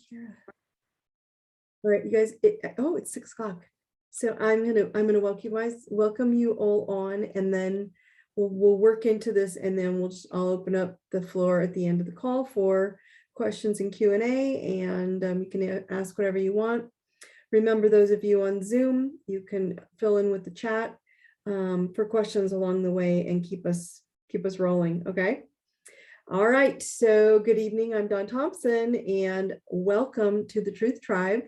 here. All right, you guys. It's 6 o'clock. So I'm gonna welcome you all on, and then we'll work into this, and then I'll open up the floor at the end of the call for questions and Q&A, and you can ask whatever you want. Remember, those of you on Zoom, you can fill in with the chat for questions along the way and keep us rolling. Okay. All right. So good evening. I'm Dawn Thompson, and welcome to the Truth Tribe.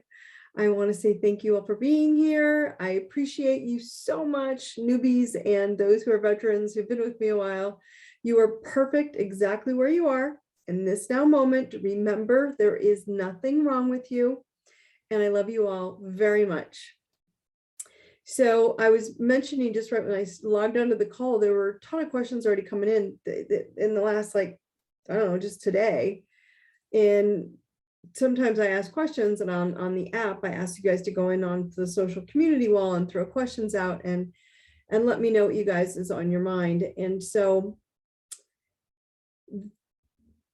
I want to say thank you all for being here. I appreciate you so much, newbies and those who are veterans who've been with me a while. You are perfect exactly where you are in this now moment. Remember, there is nothing wrong with you, and I love you all very much. So I was mentioning just right when I logged onto the call, there were a ton of questions already coming in the last, like, I don't know, just today. And sometimes I ask questions, and on the app, I ask you guys to go in on the social community wall and throw questions out and let me know what you guys is on your mind. And so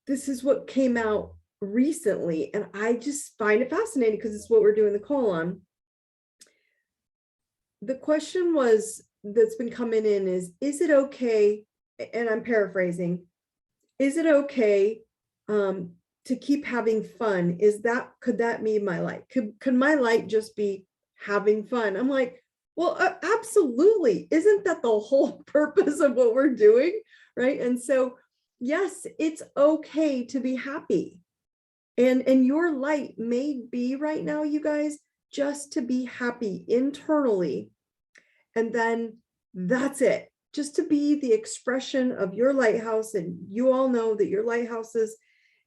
this is what came out recently, and I just find it fascinating because it's what we're doing the call on. The question that's been coming in is it okay, and I'm paraphrasing, is it okay to keep having fun? Could that be my light? Could my light just be having fun? I'm like, well, absolutely. Isn't that the whole purpose of what we're doing? Right. And so, yes, it's okay to be happy. And your light may be right now, you guys, just to be happy internally. And then that's it. Just to be the expression of your lighthouse. And you all know that your lighthouses,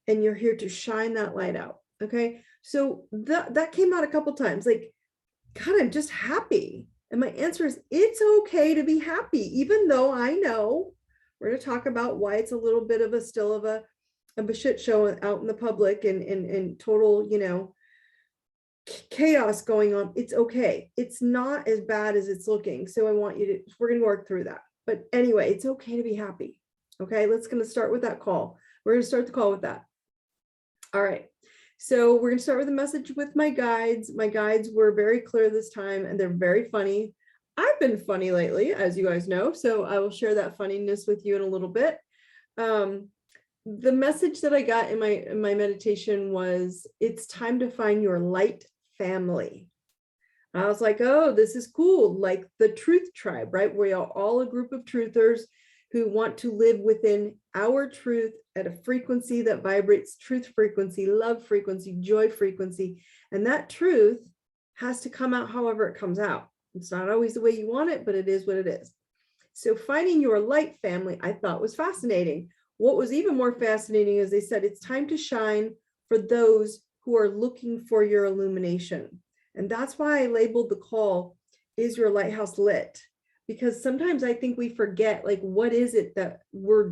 and you're here to shine that light out. Okay. So that came out a couple times, like, God, I'm just happy. And my answer is, it's okay to be happy, even though I know we're going to talk about why it's a little bit of a shit show out in the public and total, chaos going on. It's okay. It's not as bad as it's looking. So we're going to work through that. But anyway, it's okay to be happy. Okay. Let's going to start with that call. We're going to start the call with that. All right. So we're going to start with a message with my guides. My guides were very clear this time, and they're very funny. I've been funny lately, as you guys know, so I will share that funniness with you in a little bit. The message that I got in my meditation was, it's time to find your light family. I was like, oh, this is cool. Like the Truth Tribe, right? We are all a group of truthers who want to live within our truth at a frequency that vibrates truth frequency, love frequency, joy frequency. And that truth has to come out however it comes out. It's not always the way you want it, but it is what it is. So finding your light family, I thought, was fascinating. What was even more fascinating is they said, it's time to shine for those who are looking for your illumination. And that's why I labeled the call, Is Your Lighthouse Lit? Because sometimes I think we forget, like, what is it that we're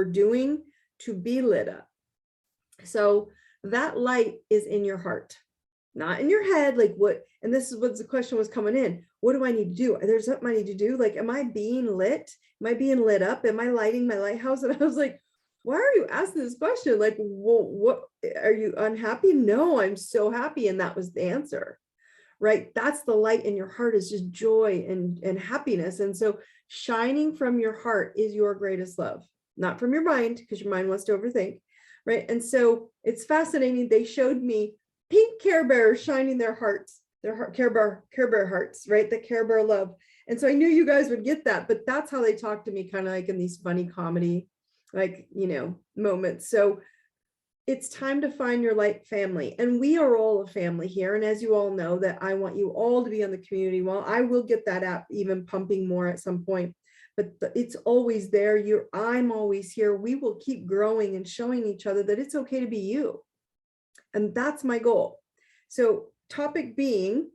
doing to be lit up? So that light is in your heart, not in your head. Like, what? And this is what the question was coming in. What do I need to do? There's something I need to do. Like, am I being lit? Am I being lit up? Am I lighting my lighthouse? And I was like, why are you asking this question? Like, well, what, are you unhappy? No, I'm so happy. And that was the answer. Right? That's the light in your heart, is just joy and happiness. And so shining from your heart is your greatest love, not from your mind, because your mind wants to overthink. Right? And so it's fascinating. They showed me pink Care Bears shining their hearts, Care Bear hearts, right? The Care Bear love. And so I knew you guys would get that, but that's how they talk to me, kind of like in these funny comedy, like, moments. So it's time to find your light family. And we are all a family here. And as you all know, that I want you all to be on the community wall. I will get that app even pumping more at some point, but it's always there. I'm always here. We will keep growing and showing each other that it's okay to be you. And that's my goal. So topic being,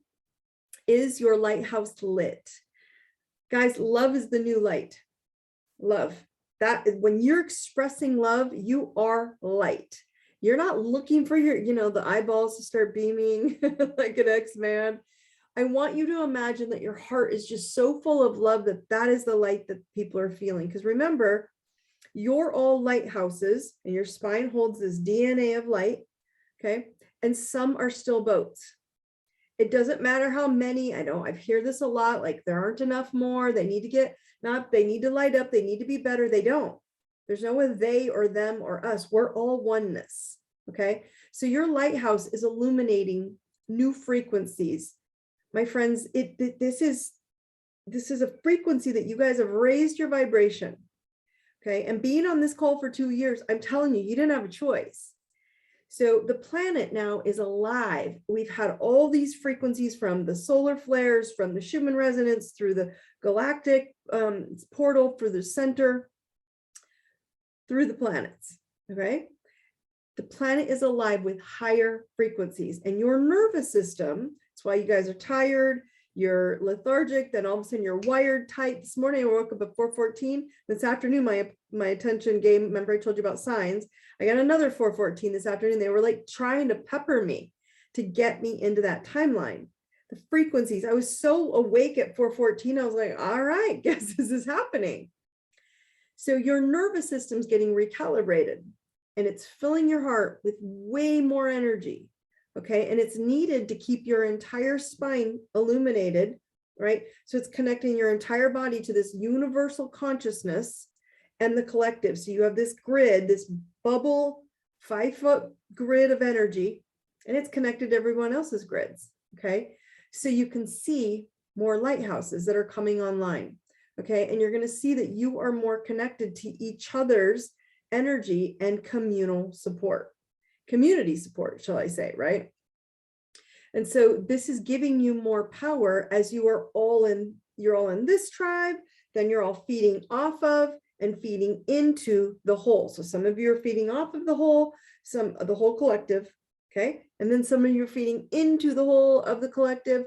is your lighthouse lit? Guys, love is the new light. Love. That when you're expressing love, you are light. You're not looking for your, the eyeballs to start beaming like an X-Man. I want you to imagine that your heart is just so full of love that is the light that people are feeling. Because remember, you're all lighthouses, and your spine holds this DNA of light. Okay. and some are still boats. It doesn't matter how many. I know I've heard this a lot, like there aren't enough more. They need to get, not, they need to light up. They need to be better. They don't. There's no way they or them or us. We're all oneness. Okay. So your lighthouse is illuminating new frequencies. My friends, this is a frequency that you guys have raised your vibration. Okay. And being on this call for 2 years, I'm telling you, you didn't have a choice. So the planet now is alive. We've had all these frequencies from the solar flares, from the Schumann resonance, through the galactic portal, through the center, through the planets, okay? The planet is alive with higher frequencies, and your nervous system, that's why you guys are tired, you're lethargic, then all of a sudden you're wired tight. This morning I woke up at 4:14. This afternoon, my attention game, remember I told you about signs, I got another 4:14 this afternoon. They were like trying to pepper me to get me into that timeline. The frequencies, I was so awake at 4:14, I was like, all right, guess this is happening. So your nervous system's getting recalibrated, and it's filling your heart with way more energy. Okay, and it's needed to keep your entire spine illuminated, right? So it's connecting your entire body to this universal consciousness and the collective. So you have this grid, this bubble 5-foot grid of energy, and it's connected to everyone else's grids. Okay, so you can see more lighthouses that are coming online. Okay, and you're going to see that you are more connected to each other's energy and communal support. Community support, shall I say, right? And so this is giving you more power as you are all in, you're all in this tribe, then you're all feeding off of and feeding into the whole. So some of you are feeding off of the whole, some of the whole collective, okay? And then some of you are feeding into the whole of the collective.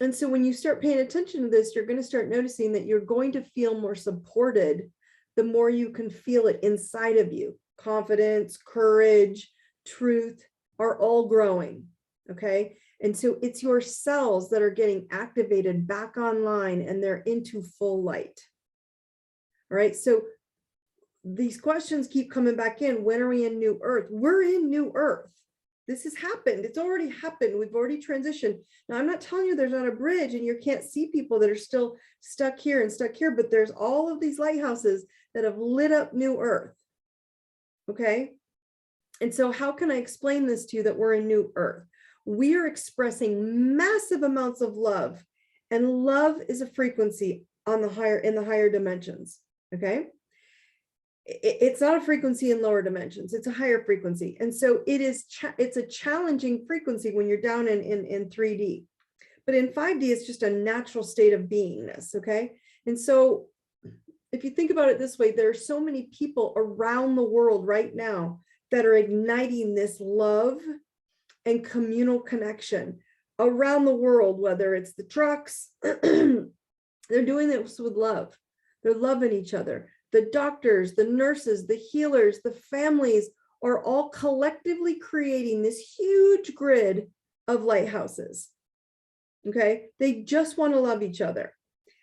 And so when you start paying attention to this, you're going to start noticing that you're going to feel more supported the more you can feel it inside of you. Confidence, courage, truth are all growing, okay? And so it's your cells that are getting activated back online, and they're into full light. All right, so these questions keep coming back in. When are we in New Earth? We're in New Earth. This has happened. It's already happened. We've already transitioned. Now, I'm not telling you there's not a bridge and you can't see people that are still stuck here and stuck here, but there's all of these lighthouses that have lit up New Earth, okay? And so how can I explain this to you that we're in New Earth? We are expressing massive amounts of love, and love is a frequency on the higher, in the higher dimensions, okay? It's not a frequency in lower dimensions, it's a higher frequency. And so it's a challenging frequency when you're down in 3D. But in 5D, it's just a natural state of beingness, okay? And so if you think about it this way, there are so many people around the world right now that are igniting this love and communal connection around the world, whether it's the trucks, they're doing this with love. They're loving each other. The doctors, the nurses, the healers, the families are all collectively creating this huge grid of lighthouses. Okay, they just want to love each other.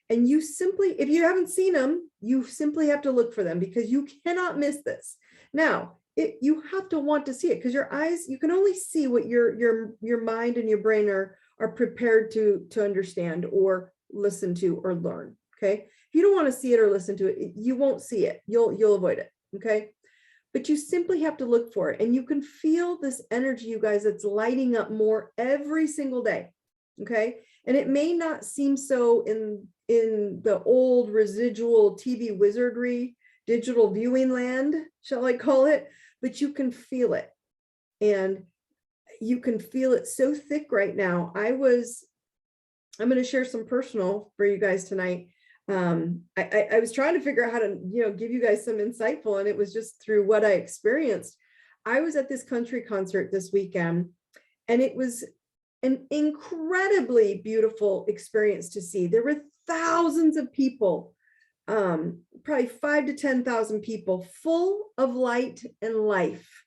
And you simply, if you haven't seen them, you simply have to look for them, because you cannot miss this. Now, you have to want to see it, because your eyes, you can only see what your mind and your brain are prepared to understand or listen to or learn. Okay, if you don't want to see it or listen to it, you won't see it. You'll avoid it. Okay, but you simply have to look for it, and you can feel this energy, you guys, that's lighting up more every single day. Okay, and it may not seem so in the old residual TV wizardry, digital viewing land, shall I call it, but you can feel it, and you can feel it so thick right now. I'm going to share some personal for you guys tonight. I was trying to figure out how to, give you guys some insightful, and it was just through what I experienced. I was at this country concert this weekend, and it was an incredibly beautiful experience to see. There were thousands of people, probably 5,000 to 10,000 people, full of light and life,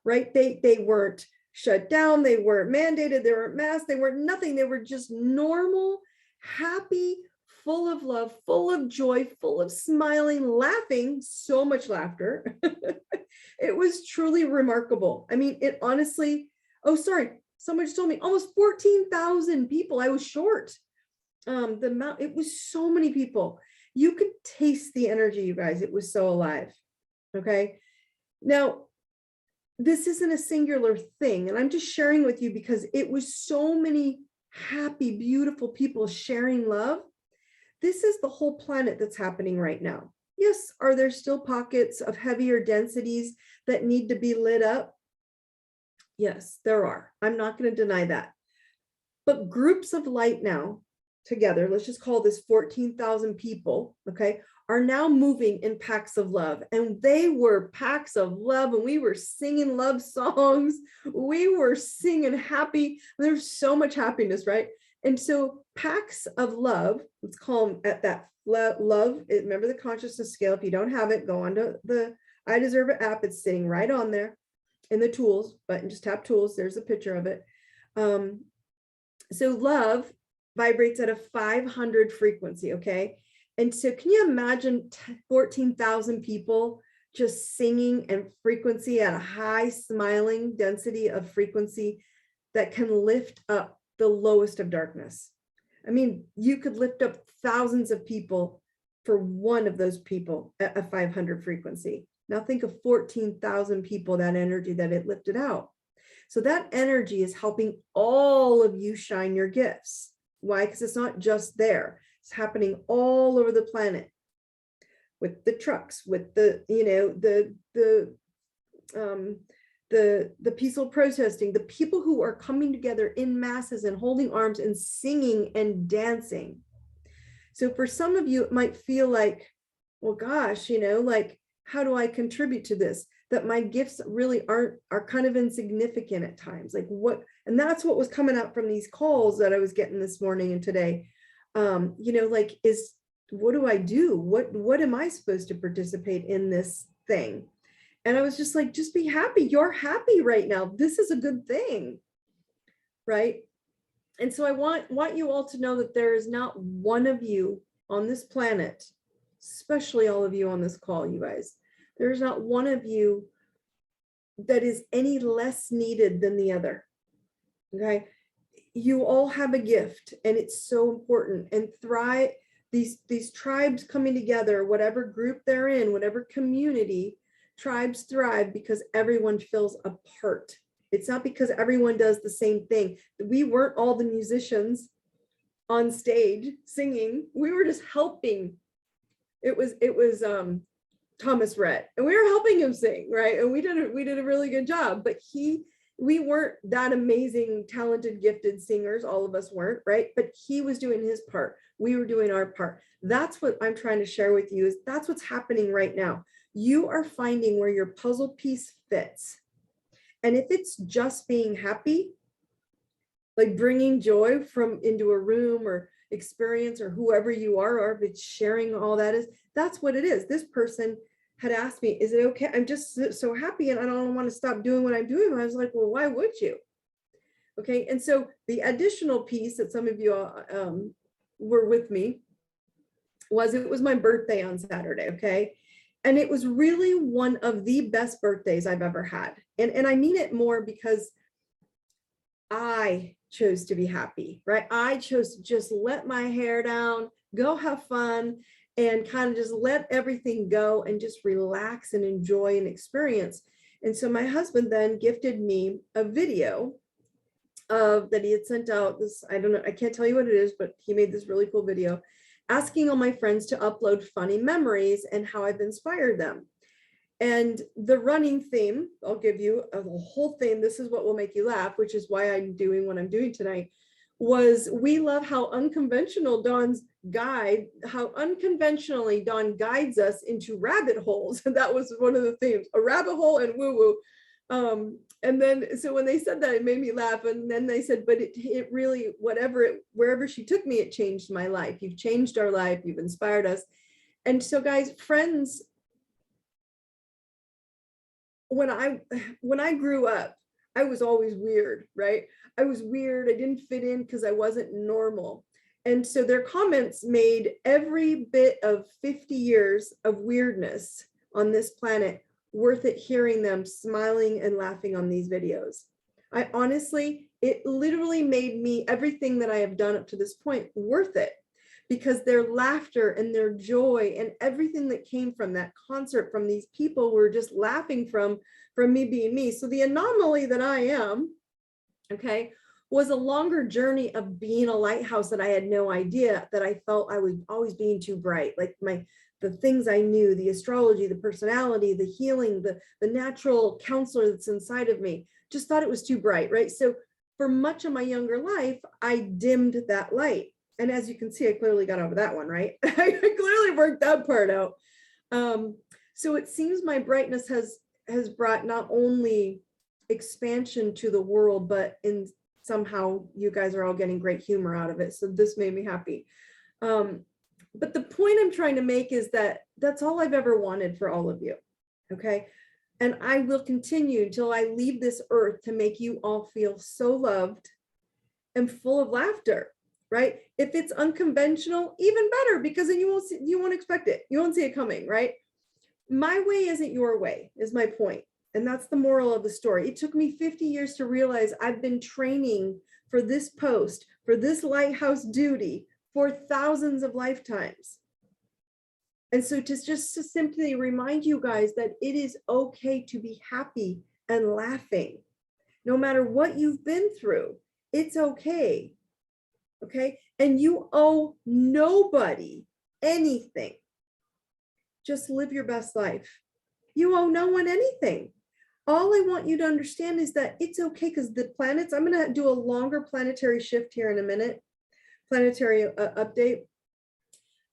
right? They weren't shut down, they weren't mandated, they weren't masked, they weren't nothing. They were just normal, happy, full of love, full of joy, full of smiling, laughing, so much laughter. It was truly remarkable. I mean, it honestly, Oh, sorry. Someone just told me almost 14,000 people. I was short. The amount, it was so many people. You could taste the energy, you guys. It was so alive. Okay. Now, this isn't a singular thing, and I'm just sharing with you because it was so many happy, beautiful people sharing love. This is the whole planet that's happening right now. Yes, are there still pockets of heavier densities that need to be lit up? Yes, there are. I'm not going to deny that. But groups of light now together, let's just call this 14,000 people, okay, are now moving in packs of love. And they were packs of love, and we were singing love songs. We were singing happy. There's so much happiness, right? And so packs of love, let's call them at that love. Remember the consciousness scale. If you don't have it, go onto the I Deserve It app. It's sitting right on there in the tools button. Just tap tools. There's a picture of it. So love vibrates at a 500 frequency, okay? And so can you imagine 14,000 people just singing and frequency at a high smiling density of frequency that can lift up the lowest of darkness? I mean, you could lift up thousands of people for one of those people at a 500 frequency. Now think of 14,000 people, that energy that it lifted out. So that energy is helping all of you shine your gifts. Why? Because it's not just there. It's happening all over the planet with the trucks, with the, you know, the peaceful protesting, the people who are coming together in masses and holding arms and singing and dancing. So for some of you, it might feel like, well, gosh, you know, like, how do I contribute to this? That my gifts really are kind of insignificant at times. Like what, and that's what was coming out from these calls that I was getting this morning and today. You know, like, what do I do? What am I supposed to participate in this thing? And I was just like, just be happy. You're happy right now. This is a good thing, right? And so I want you all to know that there is not one of you on this planet, especially all of you on this call, you guys, there's not one of you that is any less needed than the other, okay? You all have a gift, and it's so important. And thrive, these tribes coming together, whatever group they're in, whatever community, tribes thrive because everyone feels a part. It's not because everyone does the same thing. We weren't all the musicians on stage singing. We were just helping. It was Thomas Rhett, and we were helping him sing, right? And we did a really good job, but we weren't that amazing, talented, gifted singers. All of us weren't, right? But he was doing his part. We were doing our part. That's what I'm trying to share with you, is that's what's happening right now. You are finding where your puzzle piece fits. And if it's just being happy, like bringing joy into a room or experience or whoever you are, or if it's sharing all that is, that's what it is. This person had asked me, is it okay? I'm just so happy and I don't want to stop doing what I'm doing. And I was like, well, why would you? Okay. And so the additional piece that some of you were with me was, it was my birthday on Saturday. Okay. And it was really one of the best birthdays I've ever had. And I mean it more because I chose to be happy, right? I chose to just let my hair down, go have fun, and kind of just let everything go and just relax and enjoy and experience. And so my husband then gifted me a video that he had sent out. This, I don't know, I can't tell you what it is, but he made this really cool video asking all my friends to upload funny memories and how I've inspired them. And the running theme, I'll give you a whole theme. This is what will make you laugh, which is why I'm doing what I'm doing tonight, was we love how unconventionally Dawn guides us into rabbit holes. And that was one of the themes, a rabbit hole and woo-woo. And then, so when they said that, it made me laugh. And then they said, but it really, wherever she took me, it changed my life. You've changed our life. You've inspired us. And so guys, friends, when I grew up, I was always weird, right? I was weird. I didn't fit in because I wasn't normal. And so their comments made every bit of 50 years of weirdness on this planet worth it, hearing them smiling and laughing on these videos. I honestly, it literally made me, everything that I have done up to this point, worth it, because their laughter and their joy and everything that came from that concert, from these people were just laughing from me being me. So the anomaly that I am, okay, was a longer journey of being a lighthouse that I had no idea, that I felt I was always being too bright. Like the things I knew, the astrology, the personality, the healing, the natural counselor that's inside of me, just thought it was too bright, right? So for much of my younger life, I dimmed that light. And as you can see, I clearly got over that one, right? I clearly worked that part out. So it seems my brightness has brought not only expansion to the world, but in somehow you guys are all getting great humor out of it. So this made me happy. But the point I'm trying to make is that that's all I've ever wanted for all of you. Okay. And I will continue until I leave this earth to make you all feel so loved and full of laughter, right? If it's unconventional, even better, because then you won't expect it. You won't see it coming, right? My way isn't your way, is my point. And that's the moral of the story. It took me 50 years to realize I've been training for this post, for this lighthouse duty for thousands of lifetimes. And so just to simply remind you guys that it is okay to be happy and laughing. No matter what you've been through, it's okay. Okay. And you owe nobody anything. Just live your best life. You owe no one anything. All I want you to understand is that it's okay, because the planets, I'm going to do a longer planetary shift here in a minute, planetary update,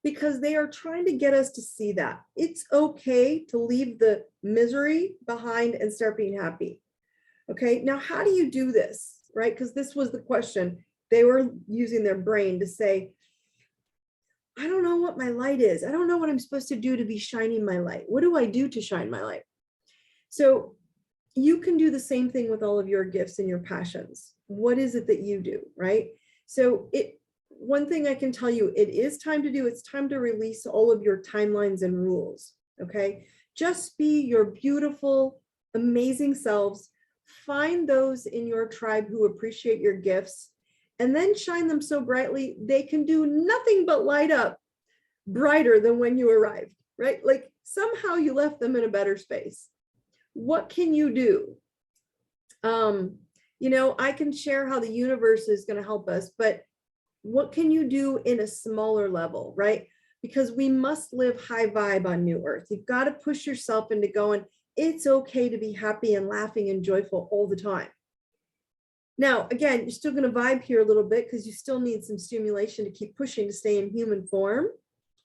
because they are trying to get us to see that it's okay to leave the misery behind and start being happy. Okay, now how do you do this, right? Because this was the question. They were using their brain to say, I don't know what my light is. I don't know what I'm supposed to do to be shining my light. What do I do to shine my light? So you can do the same thing with all of your gifts and your passions. What is it that you do, right? So one thing I can tell you, it is time to do, it's time to release all of your timelines and rules, okay? Just be your beautiful, amazing selves. Find those in your tribe who appreciate your gifts, and then shine them so brightly, they can do nothing but light up brighter than when you arrived, right? Like somehow you left them in a better space. What can you do? I can share how the universe is going to help us, but what can you do in a smaller level, right? Because we must live high vibe on New Earth. You've got to push yourself into going, it's okay to be happy and laughing and joyful all the time. Now, again, you're still going to vibe here a little bit because you still need some stimulation to keep pushing to stay in human form,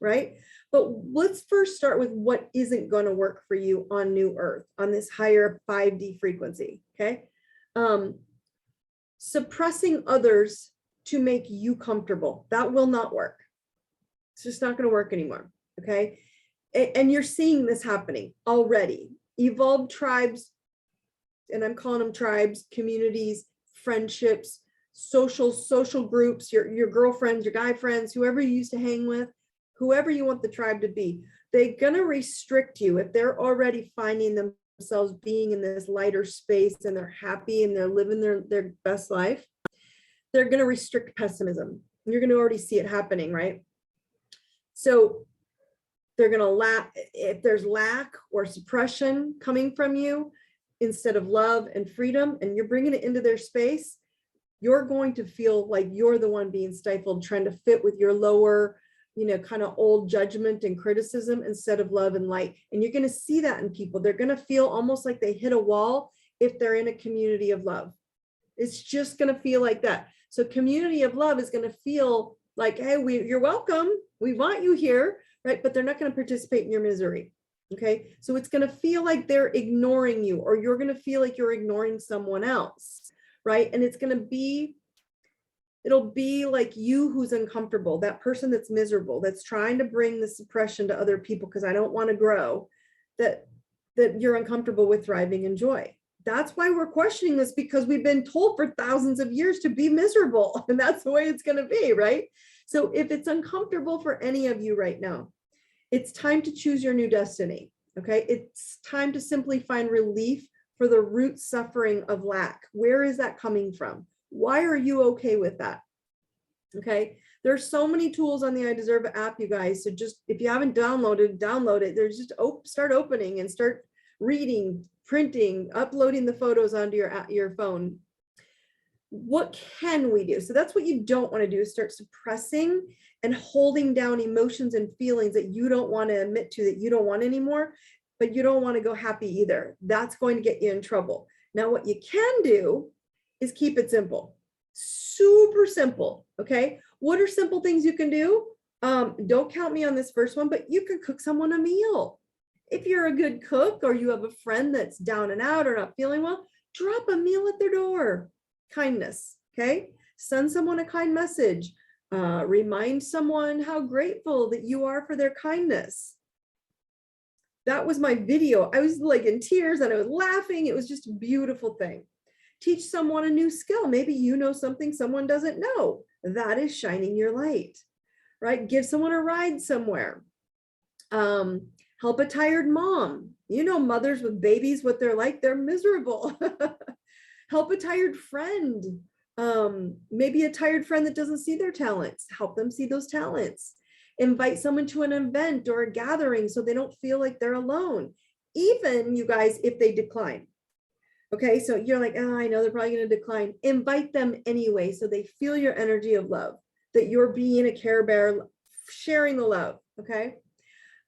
right? But let's first start with what isn't going to work for you on New Earth, on this higher 5D frequency, okay? Suppressing others to make you comfortable. That will not work. It's just not going to work anymore, okay? And you're seeing this happening already. Evolved tribes, and I'm calling them tribes, communities, friendships, social groups, your girlfriends, your guy friends, whoever you used to hang with, whoever you want the tribe to be, they're going to restrict you if they're already finding themselves being in this lighter space and they're happy and they're living their best life. They're going to restrict pessimism. You're going to already see it happening, right? So they're going to lack, if there's lack or suppression coming from you instead of love and freedom, and you're bringing it into their space, you're going to feel like you're the one being stifled, trying to fit with your lower, kind of old judgment and criticism instead of love and light. And you're going to see that in people. They're going to feel almost like they hit a wall if they're in a community of love. It's just going to feel like that. So community of love is going to feel like, hey, you're welcome. We want you here, right? But they're not going to participate in your misery. Okay. So it's going to feel like they're ignoring you, or you're going to feel like you're ignoring someone else, right? And it'll be like you who's uncomfortable, that person that's miserable, that's trying to bring the suppression to other people because I don't want to grow, that you're uncomfortable with thriving in joy. That's why we're questioning this, because we've been told for thousands of years to be miserable, and that's the way it's going to be, right? So if it's uncomfortable for any of you right now, it's time to choose your new destiny, okay? It's time to simply find relief for the root suffering of lack. Where is that coming from? Why are you okay with that? Okay. There's so many tools on the I Deserve It app, you guys. So just, if you haven't downloaded, download it. There's just start opening and start reading, printing, uploading the photos onto your phone. What can we do? So that's what you don't want to do, is start suppressing and holding down emotions and feelings that you don't want to admit to, that you don't want anymore, but you don't want to go happy either. That's going to get you in trouble. Now, what you can do is keep it simple, super simple. Okay. What are simple things you can do? Don't count me on this first one, but you can cook someone a meal. If you're a good cook, or you have a friend that's down and out or not feeling well, drop a meal at their door. Kindness. Okay. Send someone a kind message. Remind someone how grateful that you are for their kindness. That was my video. I was like in tears and I was laughing. It was just a beautiful thing. Teach someone a new skill. Maybe you know something someone doesn't know. That is shining your light, right? Give someone a ride somewhere. Help a tired mom. You know, mothers with babies, what they're like, they're miserable. Help a tired friend. Maybe a tired friend that doesn't see their talents. Help them see those talents. Invite someone to an event or a gathering so they don't feel like they're alone. Even, you guys, if they decline. Okay, so you're like, oh, I know they're probably going to decline. Invite them anyway so they feel your energy of love, that you're being a care bear, sharing the love. Okay.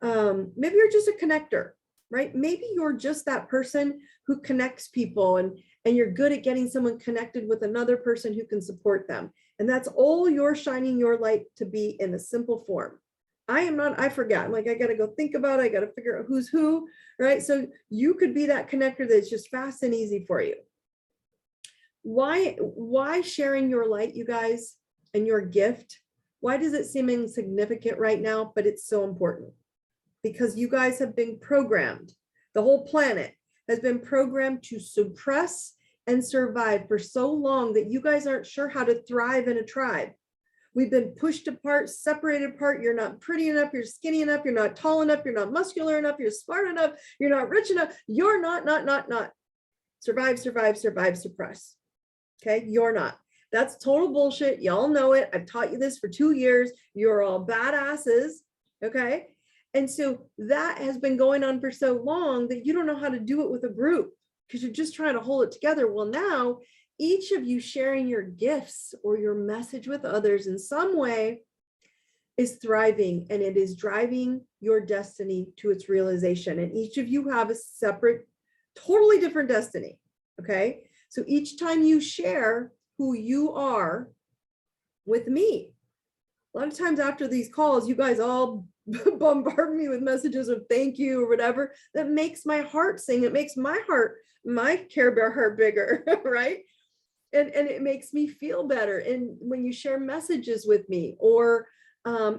Maybe you're just a connector, right? Maybe you're just that person who connects people, and you're good at getting someone connected with another person who can support them. And that's all you're shining your light to be in a simple form. I forgot. I'm like, I got to go think about it. I got to figure out who's who, right? So you could be that connector that's just fast and easy for you. Why sharing your light, you guys, and your gift? Why does it seem insignificant right now, but it's so important? Because you guys have been programmed. The whole planet has been programmed to suppress and survive for so long that you guys aren't sure how to thrive in a tribe. We've been pushed apart, separated apart. You're not pretty enough. You're skinny enough. You're not tall enough. You're not muscular enough. You're smart enough. You're not rich enough. You're not. Survive, survive, survive, suppress. Okay, you're not. That's total bullshit. Y'all know it. I've taught you this for 2 years. You're all badasses. Okay. And so that has been going on for so long that you don't know how to do it with a group, because you're just trying to hold it together. Well, now each of you sharing your gifts or your message with others in some way is thriving, and it is driving your destiny to its realization. And each of you have a separate, totally different destiny. Okay. So each time you share who you are with me, a lot of times after these calls, you guys all bombard me with messages of thank you or whatever. That makes my heart sing. It makes my Care Bear heart bigger, right? And it makes me feel better. And when you share messages with me, or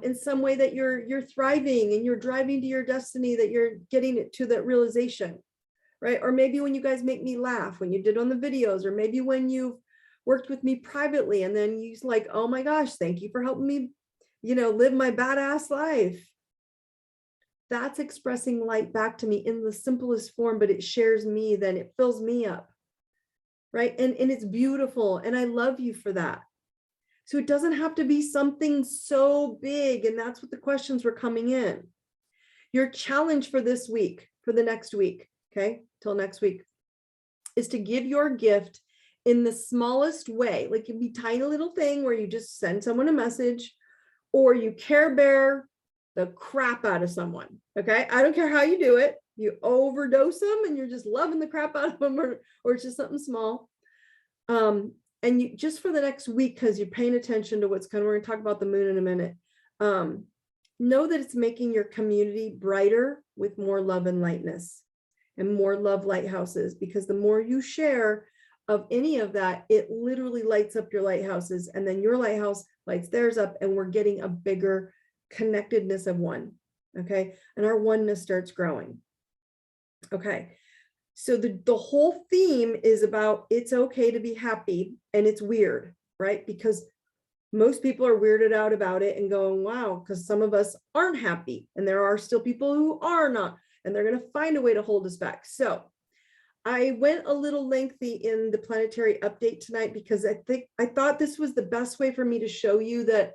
in some way that you're thriving and you're driving to your destiny, that you're getting it to that realization, right? Or maybe when you guys make me laugh, when you did on the videos, or maybe when you've worked with me privately and then you like, oh my gosh, thank you for helping me, live my badass life. That's expressing light back to me in the simplest form, but it shares me, then it fills me up, right? And it's beautiful, and I love you for that. So it doesn't have to be something so big, and that's what the questions were coming in. Your challenge for this week, for the next week, okay, till next week, is to give your gift in the smallest way. Like, it can be a tiny little thing where you just send someone a message, or you Care Bear the crap out of someone. Okay. I don't care how you do it. You overdose them and you're just loving the crap out of them, or it's just something small. And you just for the next week, because you're paying attention to what's coming, we're going to talk about the moon in a minute. Know that it's making your community brighter with more love and lightness, and more love lighthouses, because the more you share of any of that, it literally lights up your lighthouses, and then your lighthouse lights theirs up, and we're getting a bigger connectedness of one. Okay. And our oneness starts growing. Okay. So the whole theme is about, it's okay to be happy, and it's weird, right? Because most people are weirded out about it and going, wow, because some of us aren't happy, and there are still people who are not, and they're going to find a way to hold us back. So I went a little lengthy in the planetary update tonight because I thought this was the best way for me to show you that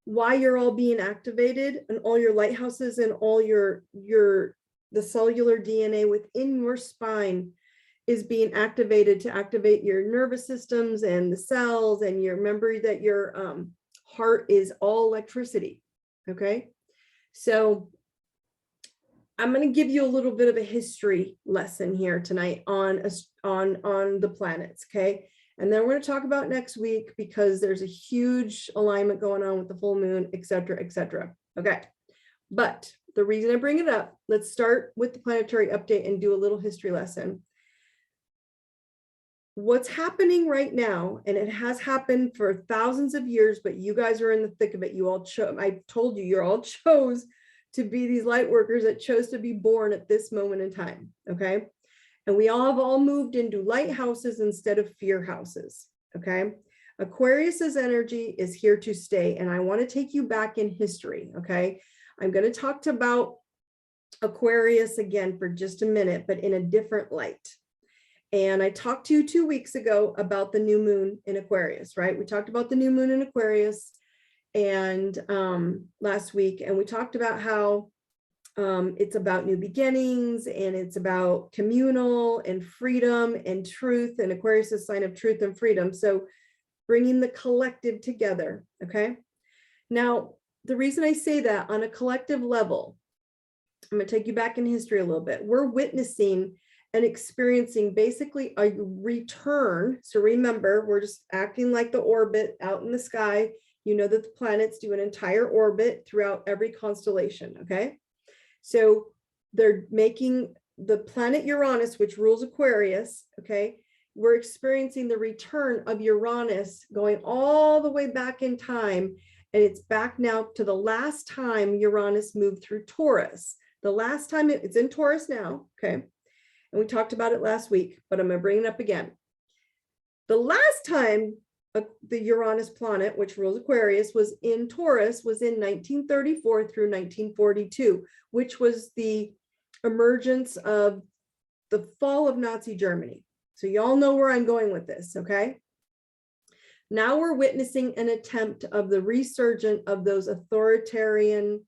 why you're all being activated and all your lighthouses and all the cellular DNA within your spine is being activated to activate your nervous systems and the cells, and you remember that your heart is all electricity. Okay, so I'm going to give you a little bit of a history lesson here tonight on the planets. Okay, and then we're going to talk about next week because there's a huge alignment going on with the full moon, et cetera, et cetera. Okay, but the reason I bring it up, let's start with the planetary update and do a little history lesson. What's happening right now, and it has happened for thousands of years, but you guys are in the thick of it. You all chose, I told you, you all chose to be these light workers that chose to be born at this moment in time. Okay, and we all have all moved into lighthouses instead of fear houses. Okay, Aquarius's energy is here to stay, and I want to take you back in history. Okay, I'm going to talk about Aquarius again for just a minute, but in a different light. And I talked to you 2 weeks ago about the new moon in Aquarius, right? We talked about the new moon in Aquarius and last week, and we talked about how it's about new beginnings and it's about communal and freedom and truth, and Aquarius is a sign of truth and freedom. So bringing the collective together, okay? Now, the reason I say that on a collective level, I'm going to take you back in history a little bit. We're witnessing and experiencing basically a return. So remember, we're just acting like the orbit out in the sky. You know that the planets do an entire orbit throughout every constellation, okay? So they're making the planet Uranus, which rules Aquarius, okay? We're experiencing the return of Uranus going all the way back in time, and it's back now to the last time Uranus moved through Taurus. The last time it's in Taurus now, okay? And we talked about it last week, but I'm going to bring it up again. The last time the Uranus planet, which rules Aquarius, was in Taurus was in 1934 through 1942, which was the emergence of the fall of Nazi Germany. So y'all know where I'm going with this, okay? Now we're witnessing an attempt of the resurgence of those authoritarian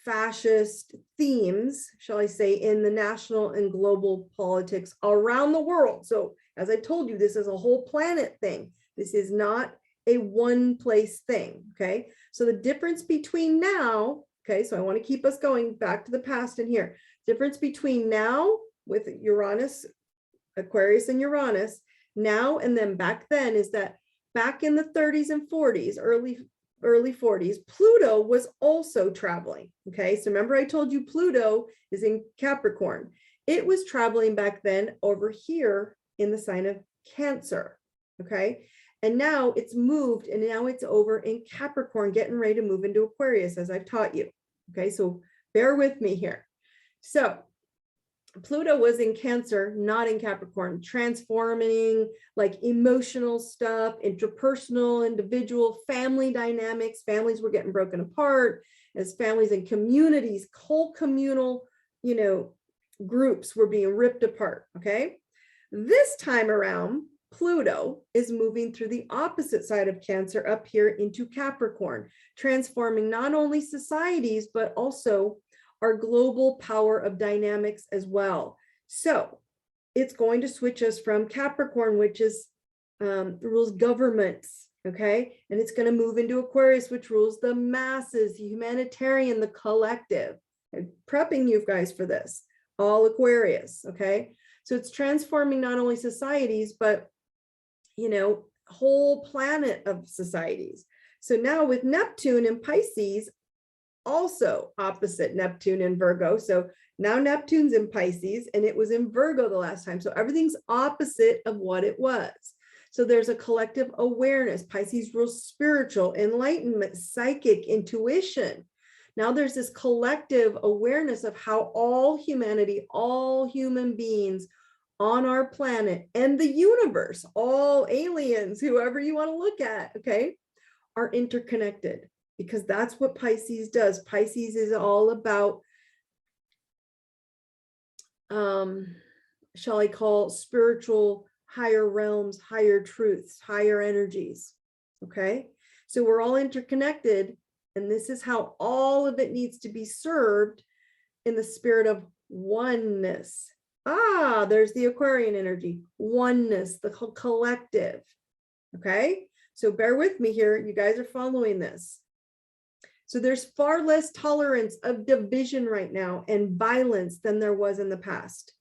fascist themes, shall I say, in the national and global politics around the world. So as I told you, this is a whole planet thing. This is not a one place thing, okay? So the difference between now, okay, so I want to keep us going back to the past and here. Difference between now with Uranus, Aquarius and Uranus, now and then back then is that back in the 30s and 40s, early 40s, Pluto was also traveling. Okay, so remember I told you Pluto is in Capricorn. It was traveling back then over here in the sign of Cancer. Okay, and now it's moved and now it's over in Capricorn, getting ready to move into Aquarius, as I've taught you. Okay, so bear with me here. So Pluto was in Cancer, not in Capricorn, transforming like emotional stuff, interpersonal, individual, family dynamics. Families were getting broken apart as families and communities, whole communal, groups were being ripped apart. Okay. This time around, Pluto is moving through the opposite side of Cancer up here into Capricorn, transforming not only societies, but also our global power of dynamics as well. So it's going to switch us from Capricorn, which is rules governments, okay? And it's going to move into Aquarius, which rules the masses, the humanitarian, the collective. I'm prepping you guys for this, all Aquarius, okay? So it's transforming not only societies, but, whole planet of societies. So now with Neptune and Pisces, also opposite Neptune and Virgo. So now Neptune's in Pisces and it was in Virgo the last time. So everything's opposite of what it was. So there's a collective awareness. Pisces rules spiritual, enlightenment, psychic, intuition. Now there's this collective awareness of how all humanity, all human beings on our planet and the universe, all aliens, whoever you want to look at, okay, are interconnected. Because that's what Pisces does. Pisces is all about shall I call, spiritual, higher realms, higher truths, higher energies. Okay. So we're all interconnected. And this is how all of it needs to be served in the spirit of oneness. Ah, there's the Aquarian energy, oneness, the collective. Okay. So bear with me here. You guys are following this. So there's far less tolerance of division right now and violence than there was in the past.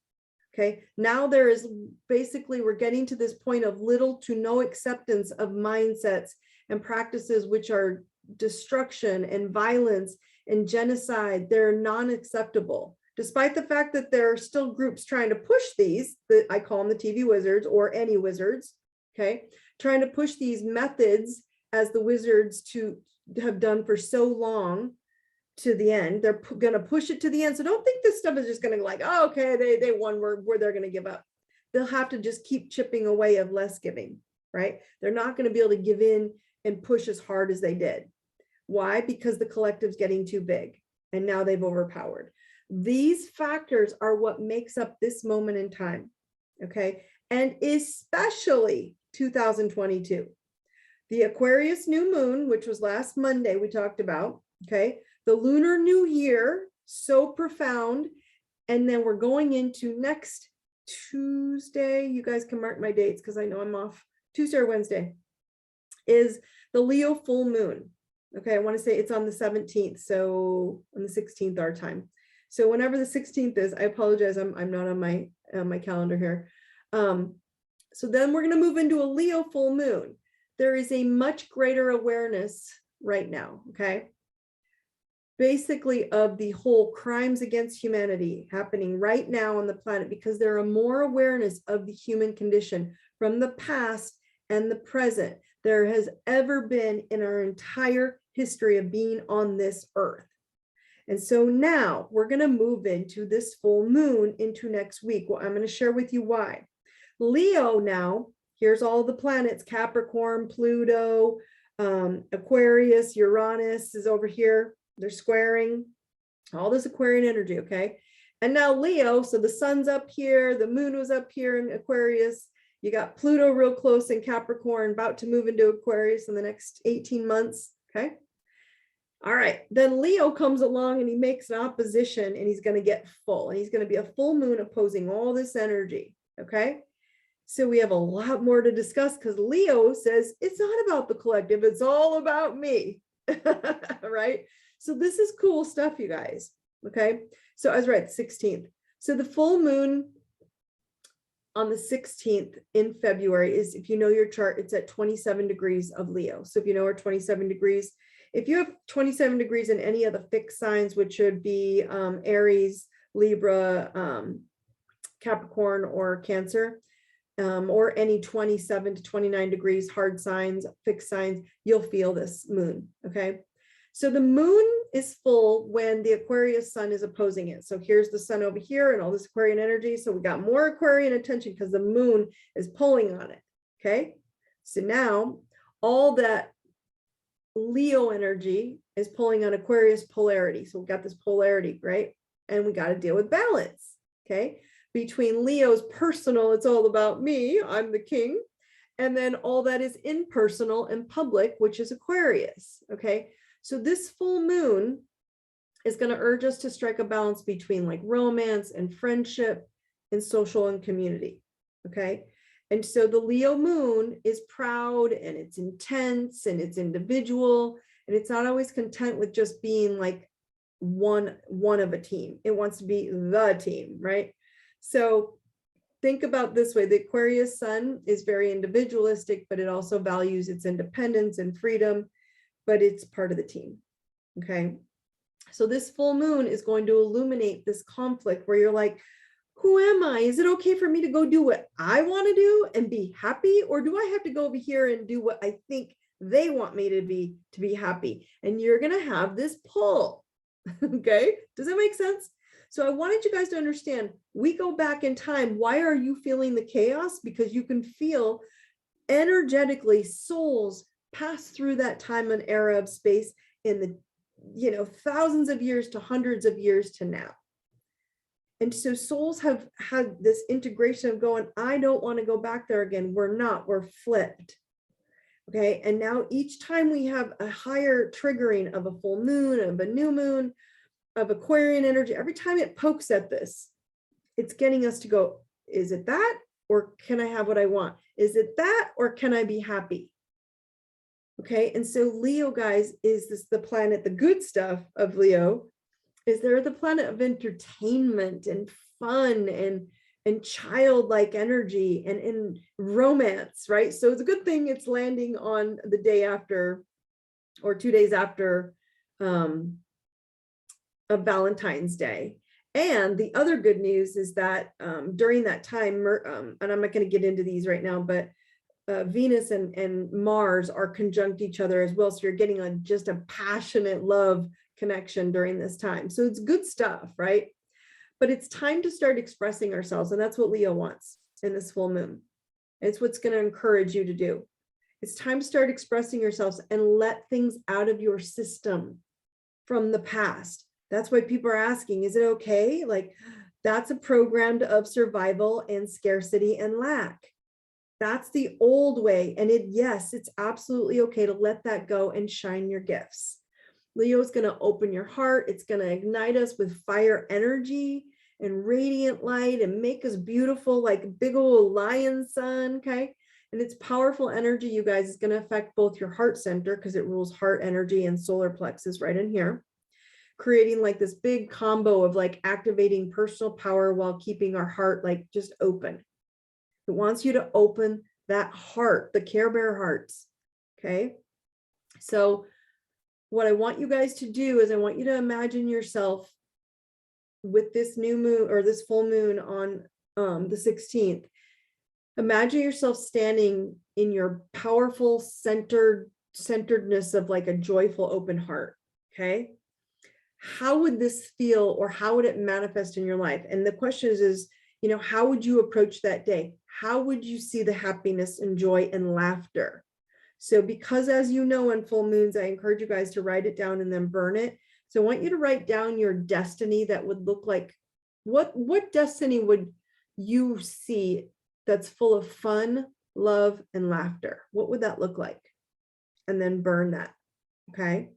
Okay, now there is basically, we're getting to this point of little to no acceptance of mindsets and practices which are destruction and violence and genocide. They're non-acceptable, despite the fact that there are still groups trying to push these, that I call them the TV wizards or any wizards, okay, trying to push these methods as the wizards to have done for so long to the end. They're going to push it to the end. So don't think this stuff is just going to like, oh, okay, they won, where they're going to give up. They'll have to just keep chipping away of less giving, right? They're not going to be able to give in and push as hard as they did. Why? Because the collective's getting too big and now they've overpowered. These factors are what makes up this moment in time, okay? And especially 2022. The Aquarius new moon, which was last Monday, we talked about, okay? The lunar new year, so profound. And then we're going into next Tuesday. You guys can mark my dates because I know I'm off. Tuesday or Wednesday is the Leo full moon. Okay, I want to say it's on the 17th. So on the 16th our time. So whenever the 16th is, I apologize. I'm not on my calendar here. So then we're going to move into a Leo full moon. There is a much greater awareness right now, okay? Basically of the whole crimes against humanity happening right now on the planet, because there are more awareness of the human condition from the past and the present there has ever been in our entire history of being on this earth. And so now we're going to move into this full moon into next week. Well, I'm going to share with you why. Leo now, here's all the planets, Capricorn, Pluto, Aquarius, Uranus is over here. They're squaring all this Aquarian energy, okay? And now Leo, so the sun's up here, the moon was up here in Aquarius. You got Pluto real close in Capricorn, about to move into Aquarius in the next 18 months, okay? All right, then Leo comes along and he makes an opposition and he's going to get full. And he's going to be a full moon opposing all this energy, okay? So we have a lot more to discuss because Leo says it's not about the collective, it's all about me, right? So this is cool stuff, you guys, okay? So I was right, 16th. So the full moon on the 16th in February is, if you know your chart, it's at 27 degrees of Leo. So if you know our 27 degrees, if you have 27 degrees in any of the fixed signs, which would be Aries, Libra, Capricorn, or Cancer, or any 27 to 29 degrees hard signs, fixed signs, you'll feel this moon, okay? So the moon is full when the Aquarius sun is opposing it. So here's the sun over here and all this Aquarian energy. So we got more Aquarian attention because the moon is pulling on it, okay? So now all that Leo energy is pulling on Aquarius polarity. So we got this polarity, right? And we got to deal with balance, okay? Between Leo's personal, it's all about me, I'm the king, and then all that is impersonal and public, which is Aquarius, okay? So this full moon is going to urge us to strike a balance between like romance and friendship and social and community, okay? And so the Leo moon is proud and it's intense and it's individual, and it's not always content with just being like one of a team. It wants to be the team, right? So think about this way. The Aquarius sun is very individualistic, but it also values its independence and freedom, but it's part of the team, okay? So this full moon is going to illuminate this conflict where you're like, who am I? Is it okay for me to go do what I want to do and be happy? Or do I have to go over here and do what I think they want me to be happy? And you're going to have this pull, okay? Does that make sense? So I wanted you guys to understand, we go back in time. Why are you feeling the chaos? Because you can feel energetically souls pass through that time and era of space in the, thousands of years to hundreds of years to now. And so souls have had this integration of going, I don't want to go back there again. We're not, we're flipped. Okay. And now each time we have a higher triggering of a full moon, of a new moon, of Aquarian energy, every time it pokes at this, it's getting us to go, is it that? Or can I have what I want? Is it that? Or can I be happy? Okay. And so Leo, guys, is this the planet, the good stuff of Leo is they're the planet of entertainment and fun and childlike energy and romance, right? So it's a good thing it's landing on the day after or 2 days after of Valentine's Day. And the other good news is that during that time, and I'm not going to get into these right now, but Venus and Mars are conjunct each other as well. So you're getting just a passionate love connection during this time. So it's good stuff, right? But it's time to start expressing ourselves. And that's what Leo wants in this full moon. It's what's going to encourage you to do. It's time to start expressing yourselves and let things out of your system from the past. That's why people are asking, is it okay? Like, that's a program of survival and scarcity and lack. That's the old way. And yes, it's absolutely okay to let that go and shine your gifts. Leo is going to open your heart. It's going to ignite us with fire energy and radiant light and make us beautiful like a big old lion sun. Okay. And it's powerful energy, you guys, is going to affect both your heart center because it rules heart energy and solar plexus right in here, creating like this big combo of like activating personal power while keeping our heart like just open. It wants you to open that heart, the Care Bear hearts. Okay. So what I want you guys to do is I want you to imagine yourself with this new moon or this full moon on the 16th. Imagine yourself standing in your powerful centeredness of like a joyful open heart. Okay. How would this feel or how would it manifest in your life? And the question is, you know, how would you approach that day? How would you see the happiness and joy and laughter? So because as you know, on full moons, I encourage you guys to write it down and then burn it. So I want you to write down your destiny that would look like, what destiny would you see that's full of fun, love, and laughter? What would that look like? And then burn that, okay?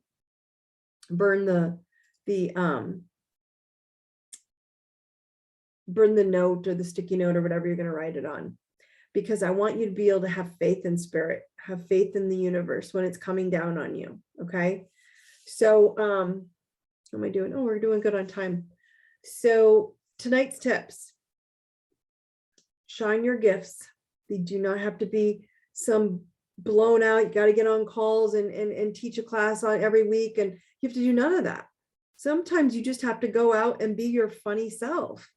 Burn burn the note or the sticky note or whatever you're going to write it on, because I want you to be able to have faith in spirit, have faith in the universe when it's coming down on you. Okay. So, what am I doing? Oh, we're doing good on time. So tonight's tips, shine your gifts. They do not have to be some blown out. You got to get on calls and teach a class on every week. And you have to do none of that. Sometimes you just have to go out and be your funny self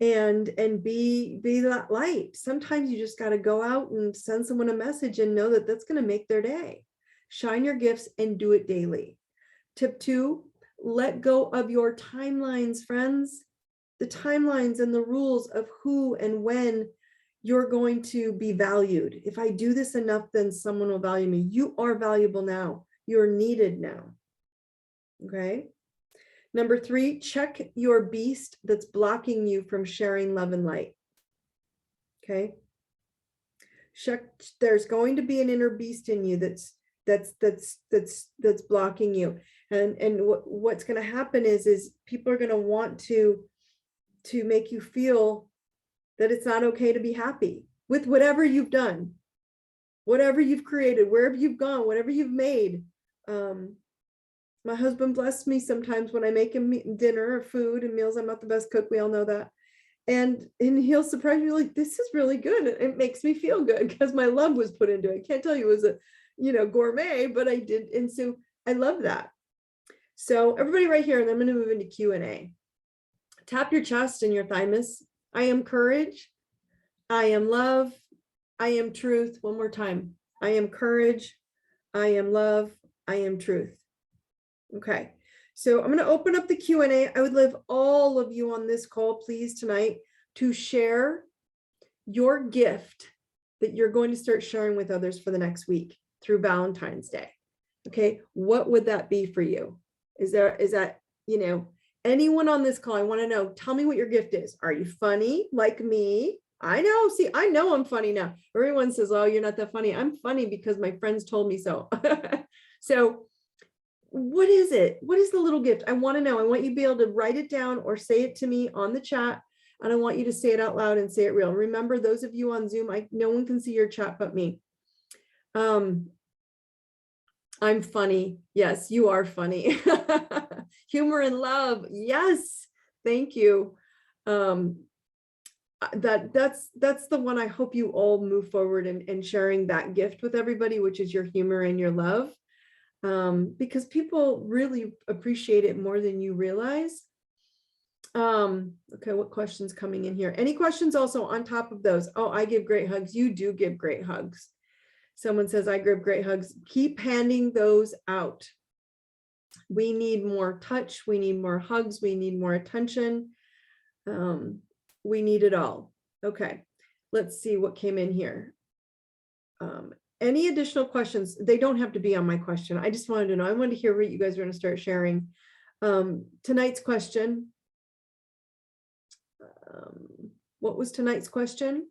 and be that light. Sometimes you just got to go out and send someone a message and know that that's going to make their day. Shine your gifts and do it daily. Tip 2, let go of your timelines, friends. The timelines and the rules of who and when you're going to be valued. If I do this enough, then someone will value me. You are valuable now. You're needed now. Okay. Number 3, check your beast that's blocking you from sharing love and light. Okay. Check, there's going to be an inner beast in you that's blocking you. And what's going to happen is people are going to want to make you feel that it's not okay to be happy with whatever you've done, whatever you've created, wherever you've gone, whatever you've made. My husband blesses me sometimes when I make him dinner or food and meals. I'm not the best cook. We all know that. And he'll surprise me like, this is really good. It makes me feel good because my love was put into it. I can't tell you it was a, gourmet, but I did. And so I love that. So everybody right here, and I'm going to move into Q&A. Tap your chest and your thymus. I am courage. I am love. I am truth. One more time. I am courage. I am love. I am truth. Okay. So I'm going to open up the Q&A. I would love all of you on this call, please, tonight to share your gift that you're going to start sharing with others for the next week through Valentine's Day. Okay. What would that be for you? Is that, Anyone on this call, I want to know, tell me what your gift is. Are you funny like me? I know. See, I know I'm funny now. Everyone says, oh, you're not that funny. I'm funny because my friends told me so. So what is it? What is the little gift? I want to know. I want you to be able to write it down or say it to me on the chat. And I want you to say it out loud and say it real. Remember, those of you on Zoom, no one can see your chat but me. I'm funny. Yes, you are funny. Humor and love. Yes. Thank you. That's the one I hope you all move forward and sharing that gift with everybody, which is your humor and your love. Because people really appreciate it more than you realize. Okay, what questions coming in here? Any questions also on top of those? Oh, I give great hugs. You do give great hugs. Someone says, I give great hugs. Keep handing those out. We need more touch. We need more hugs. We need more attention. We need it all. Okay, let's see what came in here. Any additional questions? They don't have to be on my question. I just wanted to know. I wanted to hear what you guys are going to start sharing. Tonight's question. What was tonight's question?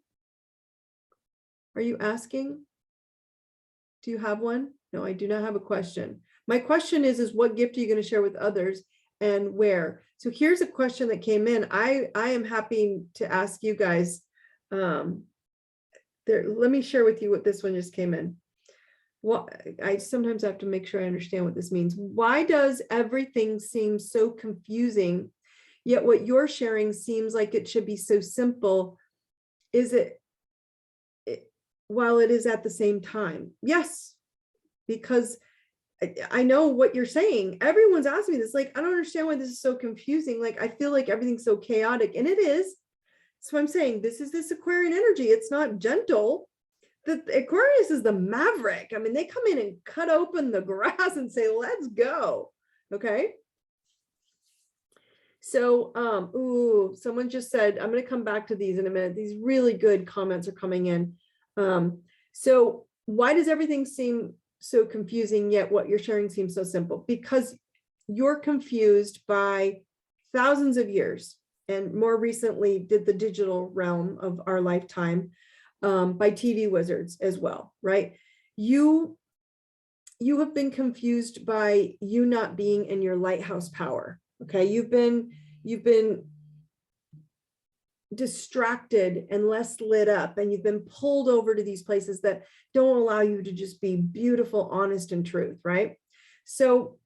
Are you asking? Do you have one? No, I do not have a question. My question is what gift are you going to share with others and where? So here's a question that came in. I am happy to ask you guys. Let me share with you what this one just came in. Well, I sometimes have to make sure I understand what this means. Why does everything seem so confusing, yet what you're sharing seems like it should be so simple? Is it while it is at the same time? Yes, because I know what you're saying. Everyone's asking me this, like, I don't understand why this is so confusing. Like, I feel like everything's so chaotic, and it is. So I'm saying this is this Aquarian energy. It's not gentle. The Aquarius is the maverick. I mean, they come in and cut open the grass and say, let's go. Okay. So, ooh, someone just said, I'm going to come back to these in a minute. These really good comments are coming in. So why does everything seem so confusing, yet what you're sharing seems so simple? Because you're confused by thousands of years, and more recently did the digital realm of our lifetime, by TV wizards as well, right? You have been confused by you not being in your lighthouse power. Okay, you've been distracted and less lit up, and you've been pulled over to these places that don't allow you to just be beautiful, honest, and truth, right? So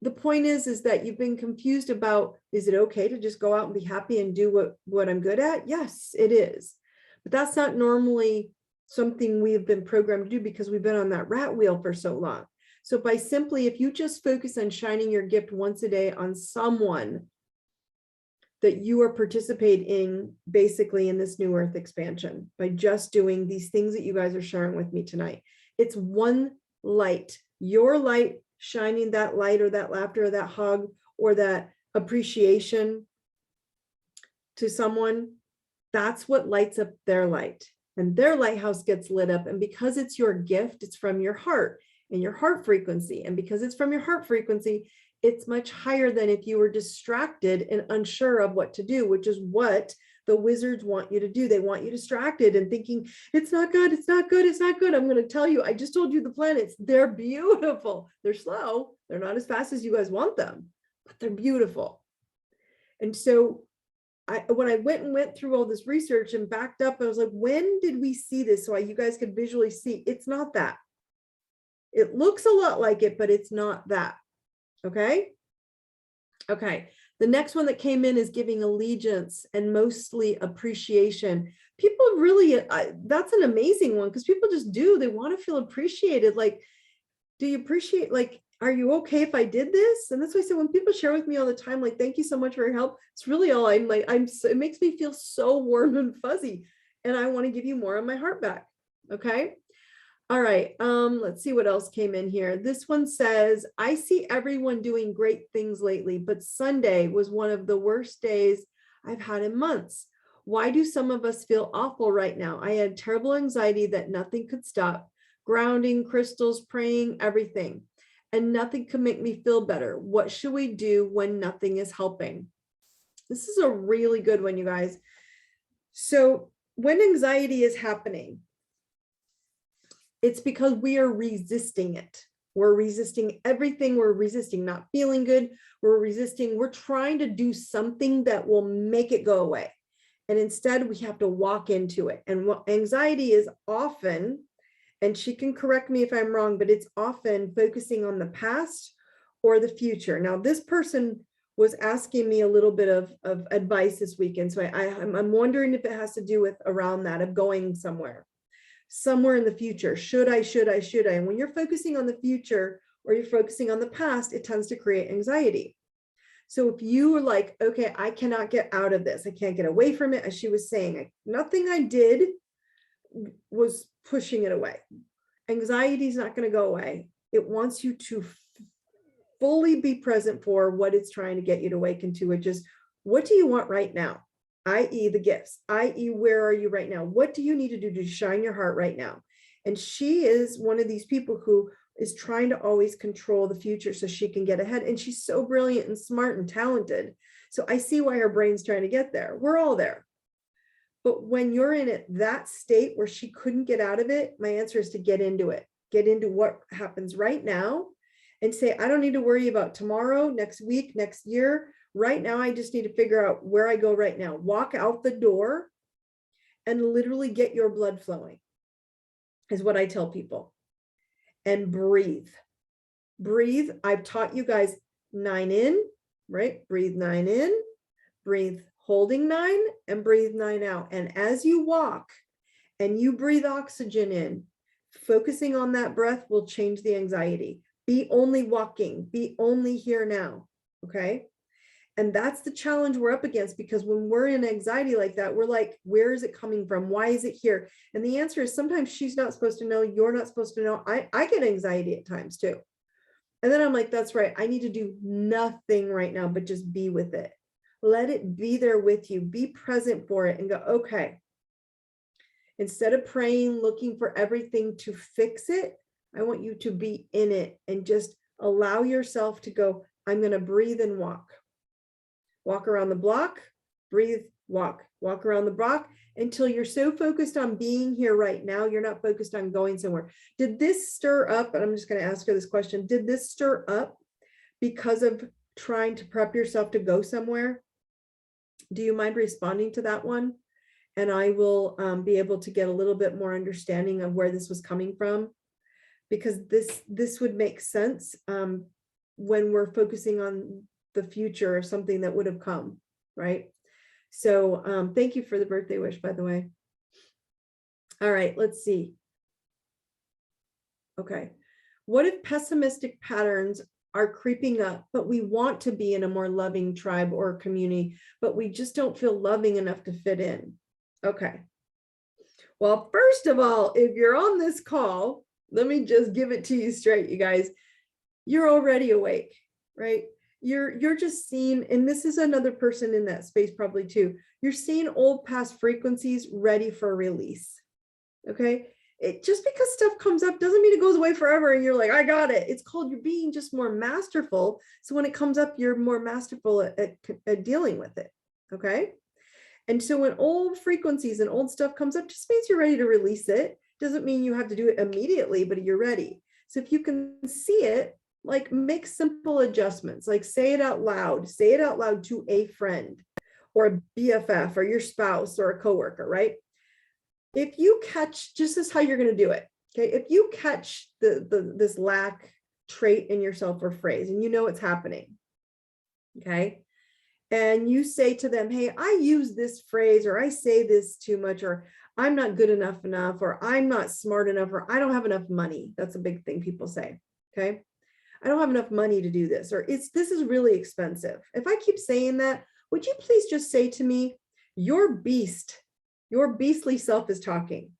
the point is that you've been confused about, is it okay to just go out and be happy and do what I'm good at? Yes, it is. But that's not normally something we've been programmed to do because we've been on that rat wheel for so long. So by simply, if you just focus on shining your gift once a day on someone that you are participating basically in this new earth expansion, by just doing these things that you guys are sharing with me tonight, it's one light, your light shining that light or that laughter or that hug or that appreciation to someone. That's what lights up their light, and their lighthouse gets lit up. And because it's your gift, it's from your heart and your heart frequency. And because it's from your heart frequency, it's much higher than if you were distracted and unsure of what to do, which is what the wizards want you to do. They want you distracted and thinking, it's not good, it's not good, it's not good. I'm going to tell you, I just told you the planets, they're beautiful. They're slow. They're not as fast as you guys want them, but they're beautiful. And so when I went through all this research and backed up, I was like, when did we see this? So you guys could visually see, it's not that. It looks a lot like it, but it's not that. Okay. Okay. The next one that came in is giving allegiance and mostly appreciation. People really, that's an amazing one because people just do. They want to feel appreciated. Like, do you appreciate, like, are you okay if I did this? And that's why I say when people share with me all the time, like, thank you so much for your help. It's really all I'm like, it makes me feel so warm and fuzzy. And I want to give you more of my heart back. Okay. All right. Let's see what else came in here. This one says, I see everyone doing great things lately, but Sunday was one of the worst days I've had in months. Why do some of us feel awful right now? I had terrible anxiety that nothing could stop. Grounding, crystals, praying, everything. and nothing can make me feel better. What should we do when nothing is helping? This is a really good one, you guys. So when anxiety is happening, it's because we are resisting it. We're resisting everything. We're resisting not feeling good. We're trying to do something that will make it go away. And instead, we have to walk into it. And what anxiety is often, and she can correct me if I'm wrong, but it's often focusing on the past or the future. Now, this person was asking me a little bit of advice this weekend. So I'm wondering if it has to do with around that of going somewhere in the future. Should I? And when you're focusing on the future or you're focusing on the past, it tends to create anxiety. So if you were like, okay, I cannot get out of this, I can't get away from it, as she was saying, nothing I did was pushing it away. Anxiety is not going to go away. It wants you to fully be present for what it's trying to get you to awaken to, which is, what do you want right now? i.e. the gifts, i.e. where are you right now? What do you need to do to shine your heart right now? And she is one of these people who is trying to always control the future so she can get ahead. And she's so brilliant and smart and talented. So I see why her brain's trying to get there. We're all there. But when you're in it, that state where she couldn't get out of it, my answer is to get into it. Get into what happens right now and say, I don't need to worry about tomorrow, next week, next year. Right now, I just need to figure out where I go right now. Walk out the door and literally get your blood flowing, is what I tell people. And breathe. Breathe. I've taught you guys 9 in, right? Breathe 9 in, breathe holding 9, and breathe 9 out. And as you walk and you breathe oxygen in, focusing on that breath will change the anxiety. Be only walking, be only here now, okay? And that's the challenge we're up against, because when we're in anxiety like that, we're like, where is it coming from? Why is it here? And the answer is sometimes she's not supposed to know, you're not supposed to know. I get anxiety at times too. And then I'm like, that's right. I need to do nothing right now, but just be with it. Let it be there with you. Be present for it and go, okay. Instead of praying, looking for everything to fix it, I want you to be in it and just allow yourself to go, I'm going to breathe and walk. Walk around the block, breathe, walk around the block until you're so focused on being here right now, you're not focused on going somewhere. Did this stir up? And I'm just going to ask her this question. Did this stir up because of trying to prep yourself to go somewhere? Do you mind responding to that one? And I will be able to get a little bit more understanding of where this was coming from, because this would make sense when we're focusing on the future or something that would have come, right? So thank you for the birthday wish, by the way. All right, let's see. Okay. What if pessimistic patterns are creeping up, but we want to be in a more loving tribe or community, but we just don't feel loving enough to fit in? Okay. Well, first of all, if you're on this call, let me just give it to you straight, you guys. You're already awake, right? You're just seeing, and this is another person in that space probably too. You're seeing old past frequencies ready for release. Okay. Just because stuff comes up doesn't mean it goes away forever and you're like, I got it. It's called you're being just more masterful. So when it comes up, you're more masterful at dealing with it. Okay. And so when old frequencies and old stuff comes up, just means you're ready to release it. Doesn't mean you have to do it immediately, but you're ready. So if you can see it, like make simple adjustments, like say it out loud to a friend or a BFF or your spouse or a coworker, right? If you catch, just as how you're going to do it. Okay. If you catch this lack trait in yourself or phrase, and you know it's happening. Okay. And you say to them, hey, I use this phrase, or I say this too much, or I'm not good enough, or I'm not smart enough, or I don't have enough money. That's a big thing people say. Okay. I don't have enough money to do this, or this is really expensive. If I keep saying that, would you please just say to me, your beastly self is talking.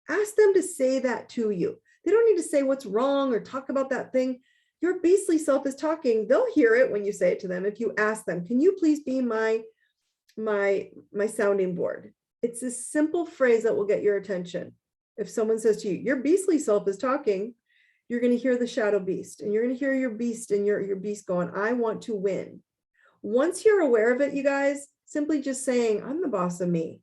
Ask them to say that to you. They don't need to say what's wrong or talk about that thing. Your beastly self is talking. They'll hear it when you say it to them. If you ask them, can you please be my sounding board? It's this simple phrase that will get your attention. If someone says to you, your beastly self is talking, you're going to hear the shadow beast, and you're going to hear your beast and your beast going, I want to win. Once you're aware of it, you guys, simply just saying, I'm the boss of me.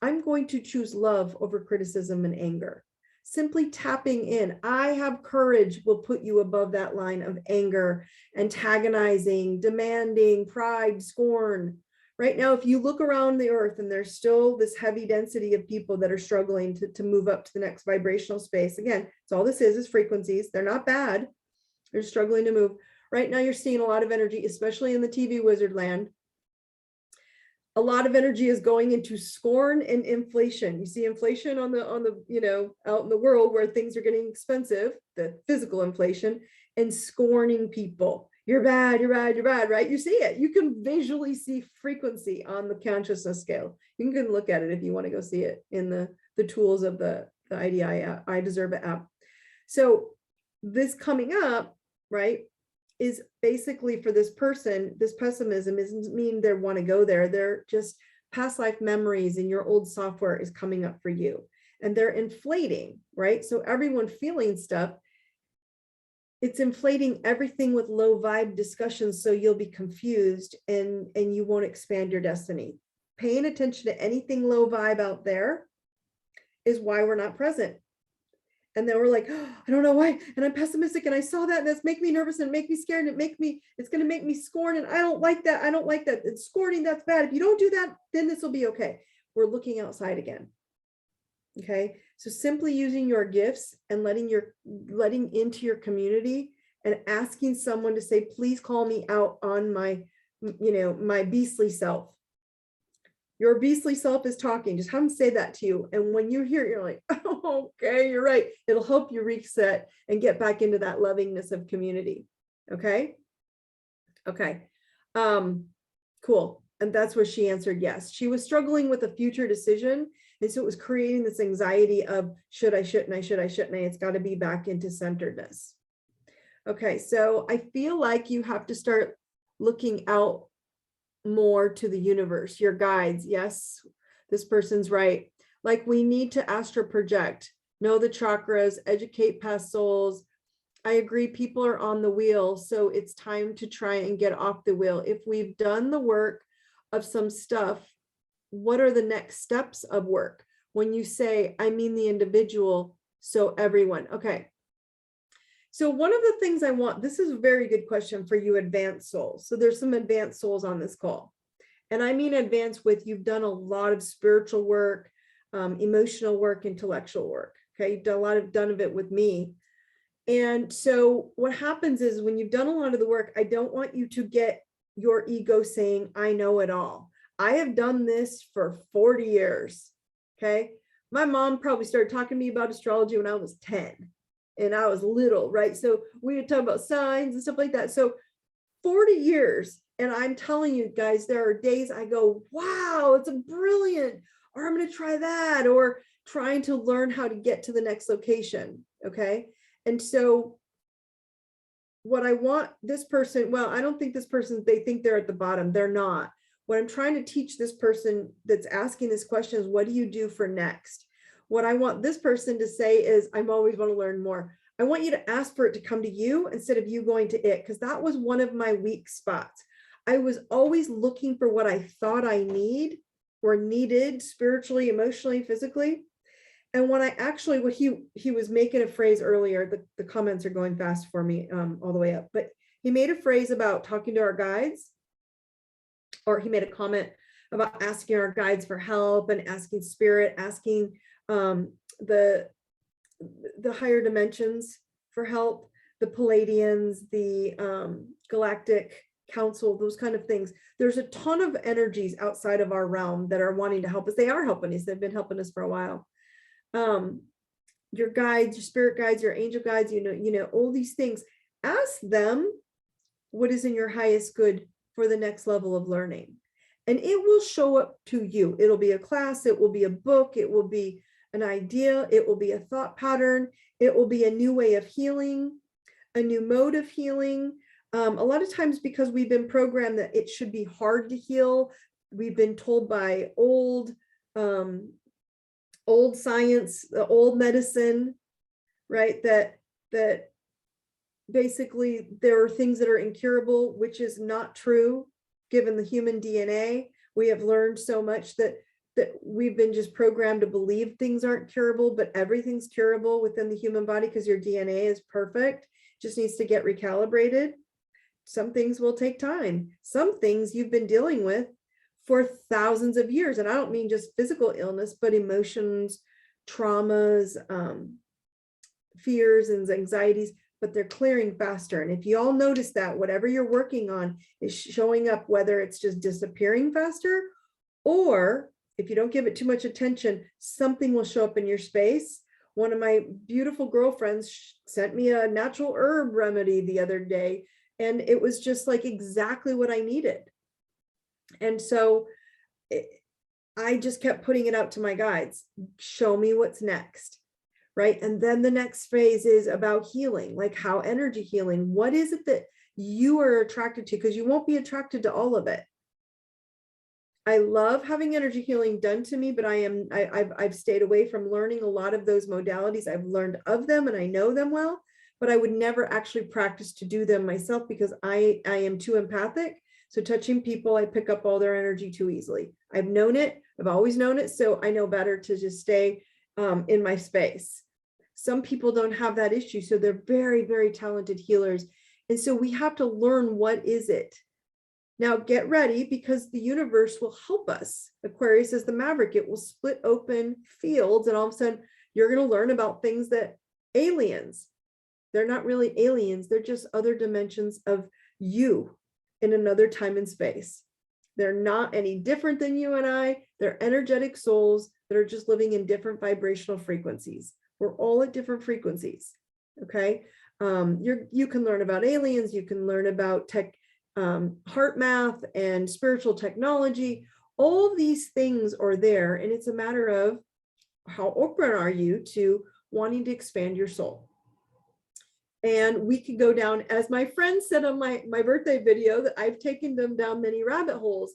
I'm going to choose love over criticism and anger. Simply tapping in, I have courage, will put you above that line of anger, antagonizing, demanding, pride, scorn. Right now, if you look around the earth and there's still this heavy density of people that are struggling to move up to the next vibrational space. Again, it's all this is frequencies. They're not bad. They're struggling to move. Right now, you're seeing a lot of energy, especially in the TV wizard land. A lot of energy is going into scorn and inflation. You see inflation on the, you know, out in the world where things are getting expensive, the physical inflation, and scorning people. You're bad, you're bad, you're bad, right? You see it. You can visually see frequency on the consciousness scale. You can look at it if you want to go see it in the tools of the IDI app, I Deserve It app. So this coming up, right, is basically for this person, this pessimism doesn't mean they want to go there. They're just past life memories and your old software is coming up for you. And they're inflating, right? So everyone feeling stuff, it's inflating everything with low vibe discussions. So you'll be confused and you won't expand your destiny. Paying attention to anything low vibe out there is why we're not present. And then we're like, oh, I don't know why. And I'm pessimistic. And I saw that. And that's make me nervous and make me scared. And it's going to make me scorn. And I don't like that. I don't like that. It's scorning. That's bad. If you don't do that, then this will be okay. We're looking outside again. Okay. So simply using your gifts and letting into your community and asking someone to say, please call me out on my, you know, my beastly self. Your beastly self is talking. Just have them say that to you. And when you hear it, you're like, oh, okay, you're right. It'll help you reset and get back into that lovingness of community. Okay. Okay. Cool. And that's where she answered yes. She was struggling with a future decision. And so it was creating this anxiety of should I, shouldn't I, should I, shouldn't I? It's got to be back into centeredness. Okay. So I feel like you have to start looking out more to the universe, your guides. Yes, this person's right. Like we need to astral project, know the chakras, educate past souls. I agree, people are on the wheel, so it's time to try and get off the wheel. If we've done the work of some stuff, what are the next steps of work? When you say, I mean the individual, so everyone. Okay. So one of the things I want, this is a very good question for you advanced souls. So there's some advanced souls on this call. And I mean advanced with you've done a lot of spiritual work, emotional work, intellectual work. Okay, you've done a lot of it with me. And so what happens is when you've done a lot of the work, I don't want you to get your ego saying, I know it all. I have done this for 40 years. Okay. My mom probably started talking to me about astrology when I was 10. And I was little, right? So we would talk about signs and stuff like that. So 40 years. And I'm telling you guys, there are days I go, wow, it's a brilliant, or I'm going to try that, or trying to learn how to get to the next location. Okay. And so what I want this person, well, I don't think this person, they think they're at the bottom. They're not. What I'm trying to teach this person that's asking this question is, what do you do for next? What I want this person to say is, I'm always want to learn more. I want you to ask for it to come to you instead of you going to it, because that was one of my weak spots. I was always looking for what I thought I need or needed spiritually, emotionally, physically. And when I actually, what he was making a phrase earlier, the comments are going fast for me all the way up, but he made a phrase about talking to our guides, or he made a comment about asking our guides for help and asking spirit, asking the higher dimensions for help, the Palladians, the galactic council, those kind of things. There's a ton of energies outside of our realm that are wanting to help us. They are helping us. They've been helping us for a while. Your guides, your spirit guides, your angel guides, you know, all these things. Ask them what is in your highest good for the next level of learning. And it will show up to you. It'll be a class, it will be a book, it will be an idea, it will be a thought pattern, it will be a new way of healing, a new mode of healing. A lot of times, because we've been programmed that it should be hard to heal, we've been told by old science, old medicine, right? That basically there are things that are incurable, which is not true given the human DNA. We have learned so much that we've been just programmed to believe things aren't curable, but everything's curable within the human body because your DNA is perfect, just needs to get recalibrated. Some things will take time. Some things you've been dealing with for thousands of years. And I don't mean just physical illness, but emotions, traumas, fears and anxieties, but they're clearing faster. And if you all notice that whatever you're working on is showing up, whether it's just disappearing faster, or if you don't give it too much attention, something will show up in your space. One of my beautiful girlfriends sent me a natural herb remedy the other day, and it was just like exactly what I needed. And so I just kept putting it out to my guides. Show me what's next. Right. And then the next phase is about healing, like how energy healing. What is it that you are attracted to? Because you won't be attracted to all of it. I love having energy healing done to me, but I've stayed away from learning a lot of those modalities. I've learned of them and I know them well, but I would never actually practice to do them myself because I am too empathic. So touching people, I pick up all their energy too easily. I've known it. I've always known it. So I know better to just stay in my space. Some people don't have that issue. So they're very, very talented healers. And so we have to learn, what is it? Now get ready, because the universe will help us. Aquarius is the maverick. It will split open fields. And all of a sudden you're going to learn about things that aliens, they're not really aliens. They're just other dimensions of you in another time and space. They're not any different than you and I. They're energetic souls that are just living in different vibrational frequencies. We're all at different frequencies. Okay. You can learn about aliens. You can learn about heart math and spiritual technology. All of these things are there. And it's a matter of how open are you to wanting to expand your soul. And we could go down, as my friend said on my birthday video, that I've taken them down many rabbit holes.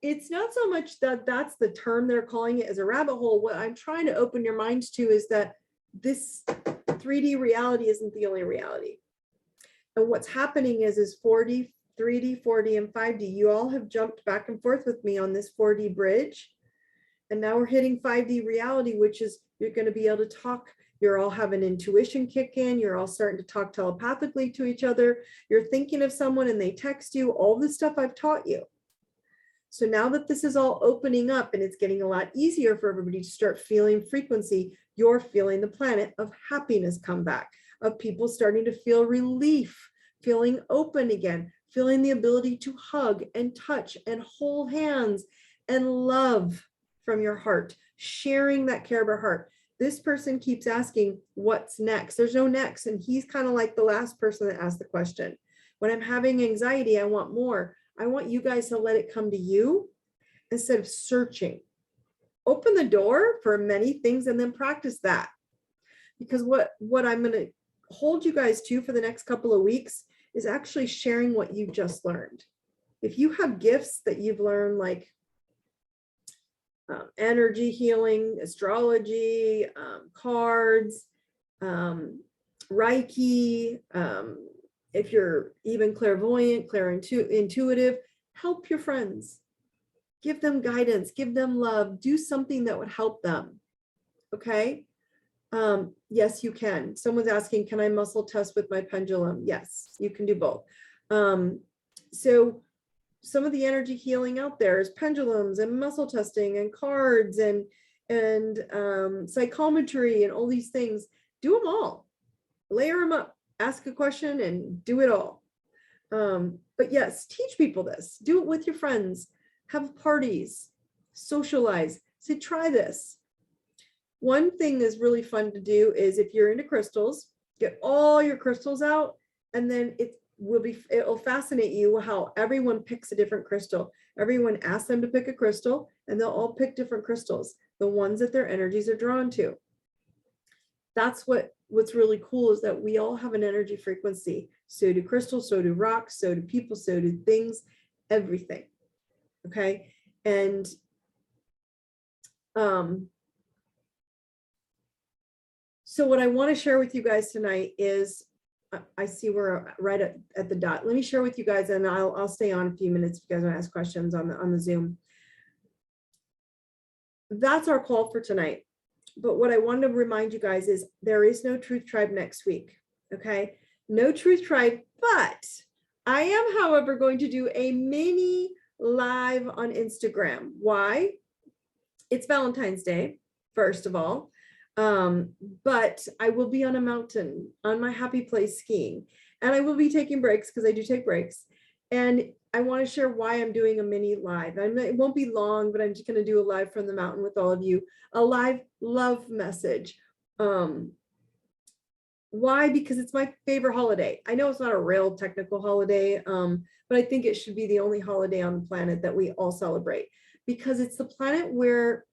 It's not so much that that's the term they're calling it as a rabbit hole. What I'm trying to open your minds to is that this 3D reality isn't the only reality. And what's happening is 4D, 3D, 4D, and 5D. You all have jumped back and forth with me on this 4D bridge. And now we're hitting 5D reality, which is you're going to be able to talk. You're all having intuition kick in. You're all starting to talk telepathically to each other. You're thinking of someone and they text you, all the stuff I've taught you. So now that this is all opening up and it's getting a lot easier for everybody to start feeling frequency, you're feeling the planet of happiness come back, of people starting to feel relief, feeling open again, feeling the ability to hug and touch and hold hands and love from your heart, sharing that care of our heart. This person keeps asking, what's next? There's no next. And he's kind of like the last person that asked the question. When I'm having anxiety, I want more. I want you guys to let it come to you instead of searching. Open the door for many things and then practice that. Because what I'm going to hold you guys to for the next couple of weeks is actually sharing what you just learned. If you have gifts that you've learned, like energy healing, astrology, cards, Reiki, if you're even clairvoyant, intuitive, help your friends. Give them guidance, give them love, do something that would help them. Okay. Yes, you can. Someone's asking, can I muscle test with my pendulum? Yes, you can do both. So some of the energy healing out there is pendulums and muscle testing and cards and psychometry and all these things. Do them all. Layer them up. Ask a question and do it all. But yes, teach people this. Do it with your friends. Have parties. Socialize. Say, try this. One thing that's really fun to do is, if you're into crystals, get all your crystals out, and then it'll fascinate you how everyone picks a different crystal. Everyone asks them to pick a crystal, and they'll all pick different crystals, the ones that their energies are drawn to. That's what's really cool, is that we all have an energy frequency. So do crystals, so do rocks, so do people, so do things, everything. Okay. And So what I want to share with you guys tonight is, I see we're right at the dot. Let me share with you guys, and I'll stay on a few minutes if you guys want to ask questions on the Zoom. That's our call for tonight. But what I wanted to remind you guys is there is no Truth Tribe next week. Okay, no Truth Tribe, but I am, however, going to do a mini live on Instagram. Why? It's Valentine's Day, first of all. But I will be on a mountain on my happy place skiing, and I will be taking breaks because I do take breaks. And I want to share why I'm doing a mini live. It won't be long, but I'm just going to do a live from the mountain with all of you, a live love message. Why? Because it's my favorite holiday. I know it's not a real technical holiday, but I think it should be the only holiday on the planet that we all celebrate, because it's the planet where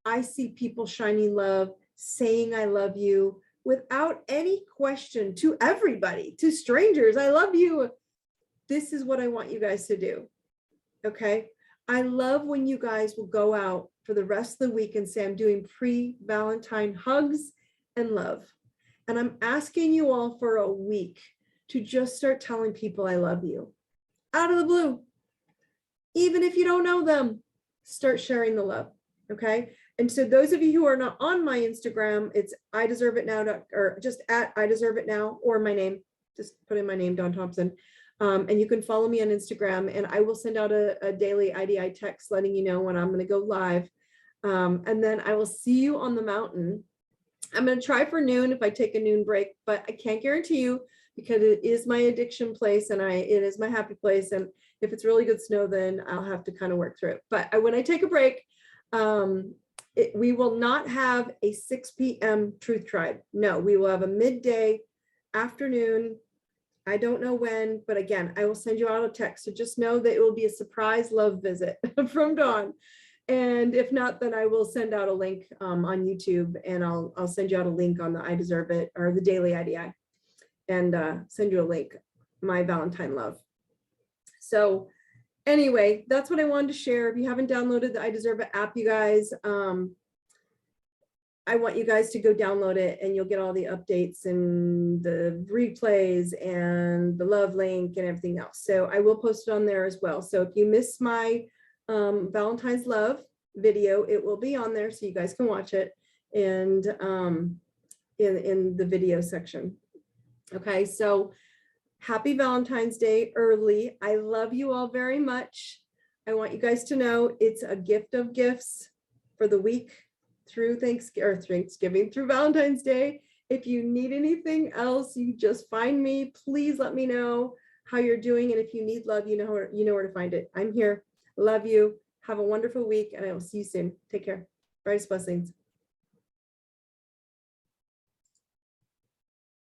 I see people shining love, saying I love you without any question to everybody, to strangers. I love you. This is what I want you guys to do. Okay. I love when you guys will go out for the rest of the week and say, I'm doing pre-Valentine hugs and love. And I'm asking you all for a week to just start telling people I love you out of the blue. Even if you don't know them, start sharing the love. Okay. And so those of you who are not on my Instagram, it's I deserve it now, or just at I deserve it now, or my name, just put in my name, Dawn Thompson. And you can follow me on Instagram, and I will send out a daily IDI text letting you know when I'm going to go live. And then I will see you on the mountain. I'm going to try for noon if I take a noon break, but I can't guarantee you, because it is my addiction place and it is my happy place. And if it's really good snow, then I'll have to kind of work through it. But when I take a break, we will not have a 6 p.m. Truth Tribe. No, we will have a midday afternoon. I don't know when, but again, I will send you out a text. So just know that it will be a surprise love visit from Dawn. And if not, then I will send out a link on YouTube, and I'll send you out a link on the I Deserve It or the daily IDI, and send you a link, my Valentine love. So anyway, that's what I wanted to share. If you haven't downloaded the I Deserve It app, you guys, I want you guys to go download it, and you'll get all the updates and the replays and the love link and everything else. So I will post it on there as well. So if you miss my Valentine's love video, it will be on there so you guys can watch it, and in the video section. Okay, so happy Valentine's Day early. I love you all very much. I want you guys to know it's a gift of gifts for the week through Thanksgiving through Valentine's Day. If you need anything else, you just find me. Please let me know how you're doing, and if you need love, you know where to find it. I'm here. Love you. Have a wonderful week, and I will see you soon. Take care. Brightest blessings.